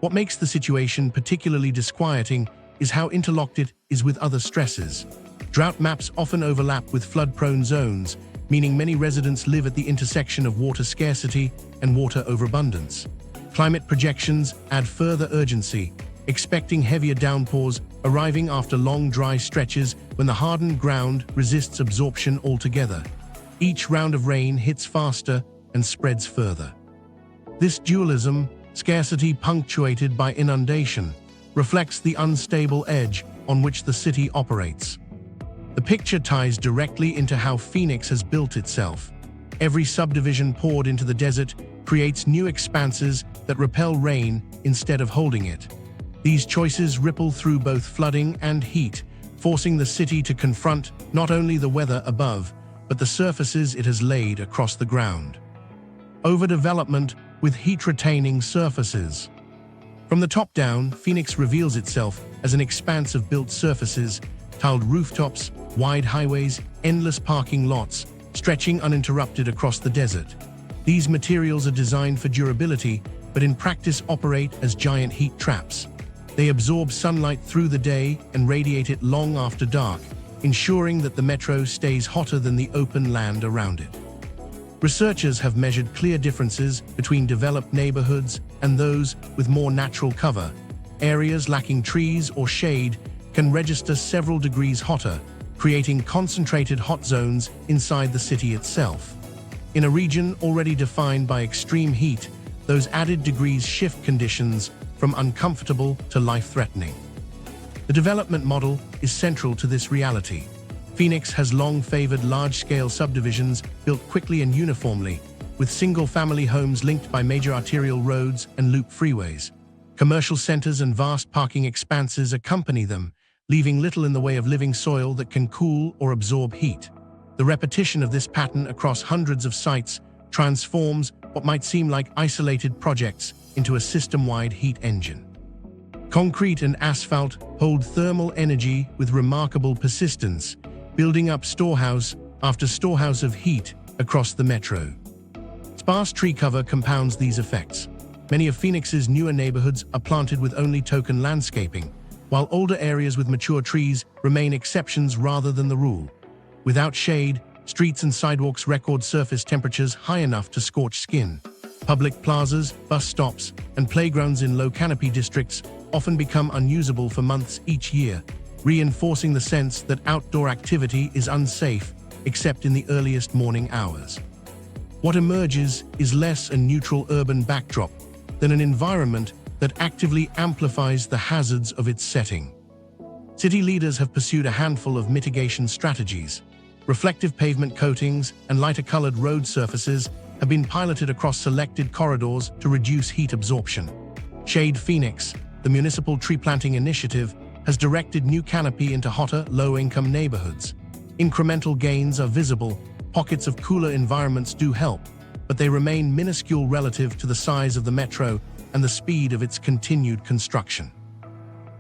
What makes the situation particularly disquieting is how interlocked it is with other stresses. Drought maps often overlap with flood-prone zones, meaning many residents live at the intersection of water scarcity and water overabundance. Climate projections add further urgency, expecting heavier downpours arriving after long dry stretches when the hardened ground resists absorption altogether. Each round of rain hits faster and spreads further. This dualism, scarcity punctuated by inundation, reflects the unstable edge on which the city operates. The picture ties directly into how Phoenix has built itself. Every subdivision poured into the desert creates new expanses that repel rain instead of holding it. These choices ripple through both flooding and heat, forcing the city to confront not only the weather above, but the surfaces it has laid across the ground. Overdevelopment with heat-retaining surfaces. From the top down, Phoenix reveals itself as an expanse of built surfaces, tiled rooftops, wide highways, endless parking lots, stretching uninterrupted across the desert. These materials are designed for durability, but in practice operate as giant heat traps. They absorb sunlight through the day and radiate it long after dark, ensuring that the metro stays hotter than the open land around it. Researchers have measured clear differences between developed neighborhoods and those with more natural cover. Areas lacking trees or shade can register several degrees hotter, creating concentrated hot zones inside the city itself. In a region already defined by extreme heat, those added degrees shift conditions from uncomfortable to life-threatening. The development model is central to this reality. Phoenix has long favored large-scale subdivisions built quickly and uniformly, with single-family homes linked by major arterial roads and loop freeways. Commercial centers and vast parking expanses accompany them, leaving little in the way of living soil that can cool or absorb heat. The repetition of this pattern across hundreds of sites transforms what might seem like isolated projects into a system-wide heat engine. Concrete and asphalt hold thermal energy with remarkable persistence, building up storehouse after storehouse of heat across the metro. Sparse tree cover compounds these effects. Many of Phoenix's newer neighborhoods are planted with only token landscaping, while older areas with mature trees remain exceptions rather than the rule. Without shade, streets and sidewalks record surface temperatures high enough to scorch skin. Public plazas, bus stops, and playgrounds in low-canopy districts often become unusable for months each year, reinforcing the sense that outdoor activity is unsafe except in the earliest morning hours. What emerges is less a neutral urban backdrop than an environment that actively amplifies the hazards of its setting. City leaders have pursued a handful of mitigation strategies. Reflective pavement coatings and lighter-colored road surfaces have been piloted across selected corridors to reduce heat absorption. Shade Phoenix, the municipal tree planting initiative, has directed new canopy into hotter, low-income neighborhoods. Incremental gains are visible. Pockets of cooler environments do help, but they remain minuscule relative to the size of the metro and the speed of its continued construction.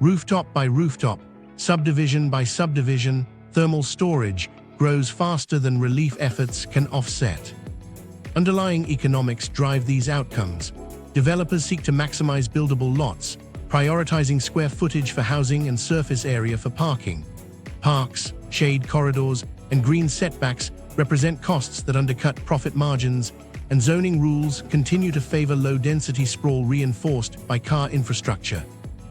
Rooftop by rooftop, subdivision by subdivision, thermal storage grows faster than relief efforts can offset. Underlying economics drive these outcomes. Developers seek to maximize buildable lots, prioritizing square footage for housing and surface area for parking. Parks, shade corridors, and green setbacks represent costs that undercut profit margins, and zoning rules continue to favor low-density sprawl reinforced by car infrastructure.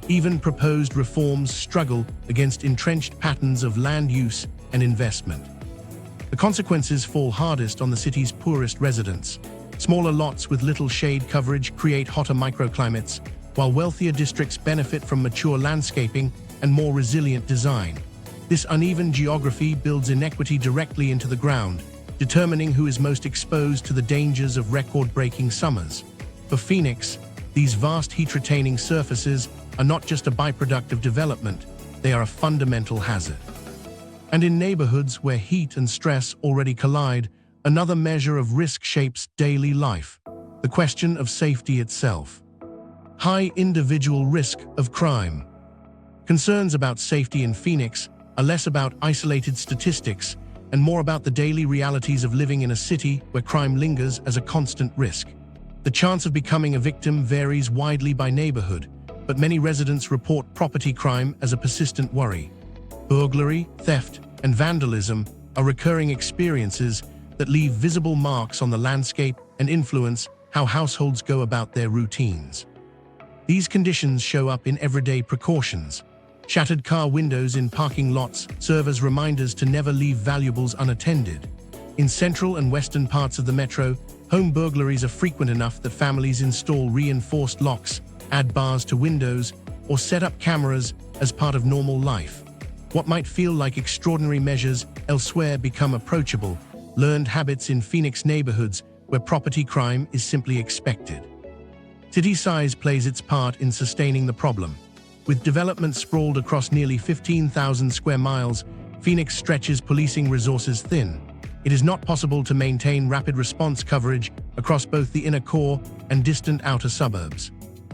Even proposed reforms struggle against entrenched patterns of land use and investment. The consequences fall hardest on the city's poorest residents. Smaller lots with little shade coverage create hotter microclimates, while wealthier districts benefit from mature landscaping and more resilient design. This uneven geography builds inequity directly into the ground, determining who is most exposed to the dangers of record-breaking summers. For Phoenix, these vast heat-retaining surfaces are not just a byproduct of development, they are a fundamental hazard. And in neighborhoods where heat and stress already collide, another measure of risk shapes daily life: the question of safety itself. High individual risk of crime. Concerns about safety in Phoenix are less about isolated statistics and more about the daily realities of living in a city where crime lingers as a constant risk. The chance of becoming a victim varies widely by neighborhood, but many residents report property crime as a persistent worry. Burglary, theft, and vandalism are recurring experiences that leave visible marks on the landscape and influence how households go about their routines. These conditions show up in everyday precautions. Shattered car windows in parking lots serve as reminders to never leave valuables unattended. In central and western parts of the metro, home burglaries are frequent enough that families install reinforced locks, add bars to windows, or set up cameras as part of normal life. What might feel like extraordinary measures elsewhere become approachable, learned habits in Phoenix neighborhoods where property crime is simply expected. City size plays its part in sustaining the problem. With development sprawled across nearly 15,000 square miles, Phoenix stretches policing resources thin. It is not possible to maintain rapid response coverage across both the inner core and distant outer suburbs.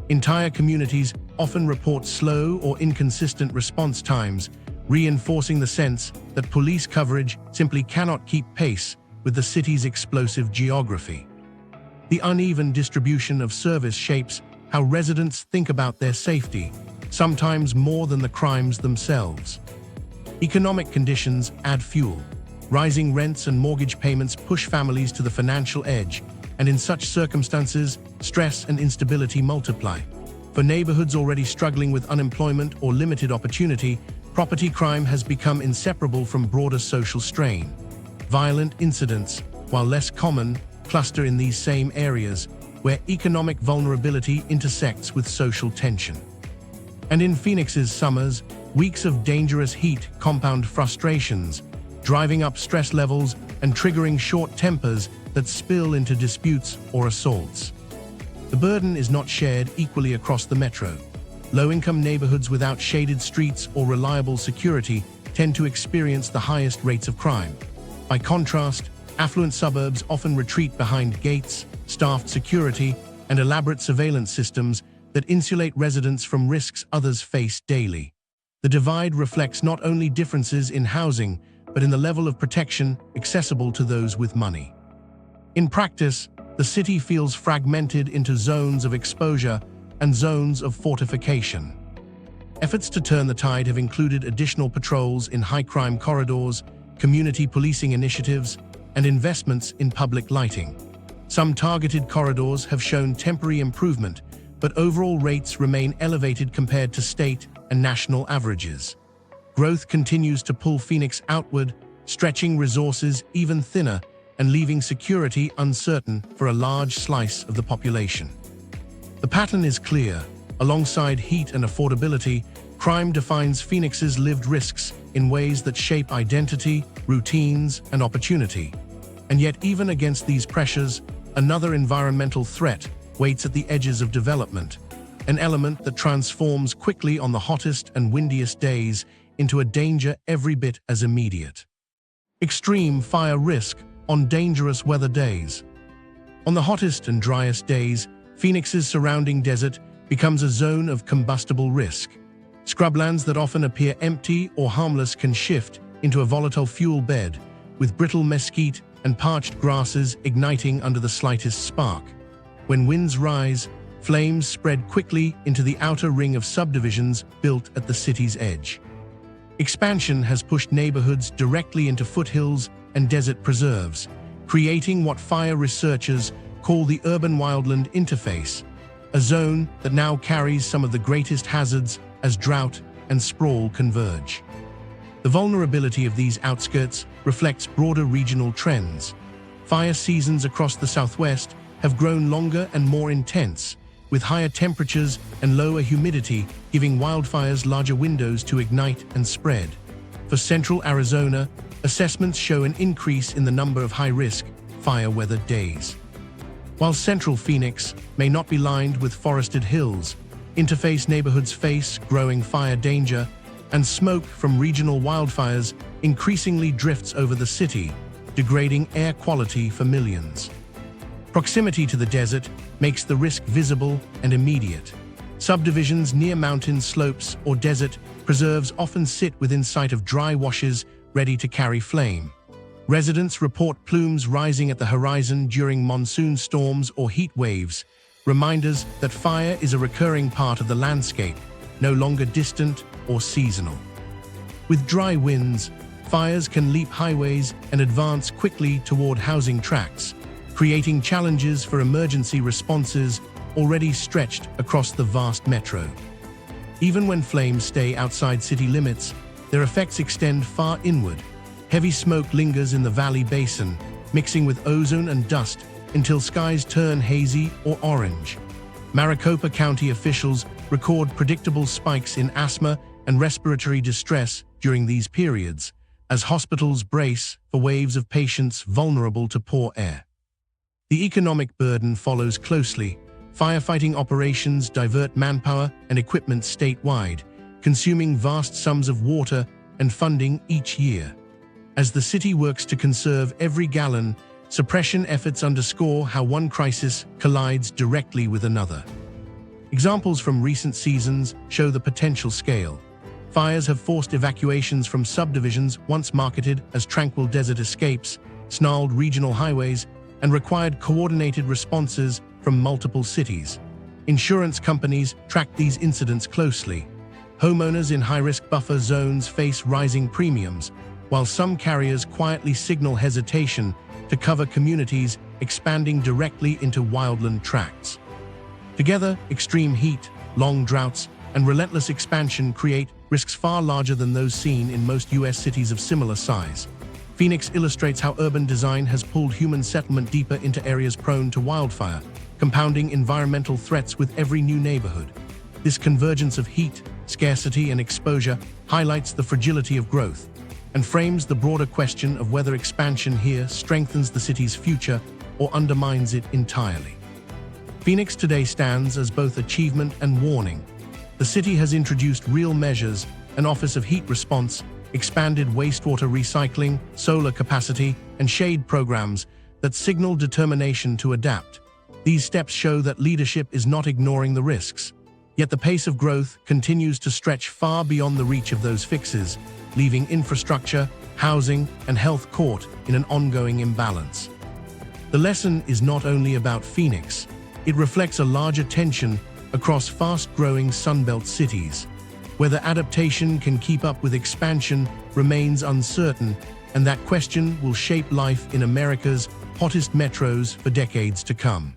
Entire communities often report slow or inconsistent response times, reinforcing the sense that police coverage simply cannot keep pace with the city's explosive geography. The uneven distribution of service shapes how residents think about their safety, sometimes more than the crimes themselves. Economic conditions add fuel. Rising rents and mortgage payments push families to the financial edge, and in such circumstances, stress and instability multiply. For neighborhoods already struggling with unemployment or limited opportunity, property crime has become inseparable from broader social strain. Violent incidents, while less common, cluster in these same areas, where economic vulnerability intersects with social tension. And in Phoenix's summers, weeks of dangerous heat compound frustrations, driving up stress levels and triggering short tempers that spill into disputes or assaults. The burden is not shared equally across the metro. Low-income neighborhoods without shaded streets or reliable security tend to experience the highest rates of crime. By contrast, affluent suburbs often retreat behind gates, staffed security, and elaborate surveillance systems that insulate residents from risks others face daily. The divide reflects not only differences in housing, but in the level of protection accessible to those with money. In practice, the city feels fragmented into zones of exposure and zones of fortification. Efforts to turn the tide have included additional patrols in high-crime corridors, community policing initiatives, and investments in public lighting. Some targeted corridors have shown temporary improvement, but overall rates remain elevated compared to state and national averages. Growth continues to pull Phoenix outward, stretching resources even thinner and leaving security uncertain for a large slice of the population. The pattern is clear. Alongside heat and affordability, crime defines Phoenix's lived risks in ways that shape identity, routines, and opportunity. And yet, even against these pressures, another environmental threat waits at the edges of development, an element that transforms quickly on the hottest and windiest days into a danger every bit as immediate. Extreme fire risk on dangerous weather days. On the hottest and driest days, Phoenix's surrounding desert becomes a zone of combustible risk. Scrublands that often appear empty or harmless can shift into a volatile fuel bed, with brittle mesquite and parched grasses igniting under the slightest spark. When winds rise, flames spread quickly into the outer ring of subdivisions built at the city's edge. Expansion has pushed neighborhoods directly into foothills and desert preserves, creating what fire researchers call the urban wildland interface, a zone that now carries some of the greatest hazards as drought and sprawl converge. The vulnerability of these outskirts reflects broader regional trends. Fire seasons across the Southwest have grown longer and more intense, with higher temperatures and lower humidity giving wildfires larger windows to ignite and spread. For central Arizona, assessments show an increase in the number of high-risk, fire-weathered days. While central Phoenix may not be lined with forested hills, interface neighborhoods face growing fire danger, and smoke from regional wildfires increasingly drifts over the city, degrading air quality for millions. Proximity to the desert makes the risk visible and immediate. Subdivisions near mountain slopes or desert preserves often sit within sight of dry washes ready to carry flame. Residents report plumes rising at the horizon during monsoon storms or heat waves, reminders that fire is a recurring part of the landscape, no longer distant or seasonal. With dry winds, fires can leap highways and advance quickly toward housing tracts, creating challenges for emergency responses already stretched across the vast metro. Even when flames stay outside city limits, their effects extend far inward. Heavy smoke lingers in the valley basin, mixing with ozone and dust until skies turn hazy or orange. Maricopa County officials record predictable spikes in asthma and respiratory distress during these periods, as hospitals brace for waves of patients vulnerable to poor air. The economic burden follows closely. Firefighting operations divert manpower and equipment statewide, consuming vast sums of water and funding each year. As the city works to conserve every gallon, suppression efforts underscore how one crisis collides directly with another. Examples from recent seasons show the potential scale. Fires have forced evacuations from subdivisions once marketed as tranquil desert escapes, snarled regional highways, and required coordinated responses from multiple cities. Insurance companies track these incidents closely. Homeowners in high-risk buffer zones face rising premiums, while some carriers quietly signal hesitation to cover communities expanding directly into wildland tracts. Together, extreme heat, long droughts, and relentless expansion create risks far larger than those seen in most U.S. cities of similar size. Phoenix illustrates how urban design has pulled human settlement deeper into areas prone to wildfire, compounding environmental threats with every new neighborhood. This convergence of heat, scarcity, and exposure highlights the fragility of growth and frames the broader question of whether expansion here strengthens the city's future or undermines it entirely. Phoenix today stands as both achievement and warning. The city has introduced real measures, an Office of Heat Response, expanded wastewater recycling, solar capacity, and shade programs that signal determination to adapt. These steps show that leadership is not ignoring the risks. Yet the pace of growth continues to stretch far beyond the reach of those fixes, leaving infrastructure, housing, and health caught in an ongoing imbalance. The lesson is not only about Phoenix. It reflects a larger tension across fast-growing Sunbelt cities. Whether adaptation can keep up with expansion remains uncertain, and that question will shape life in America's hottest metros for decades to come.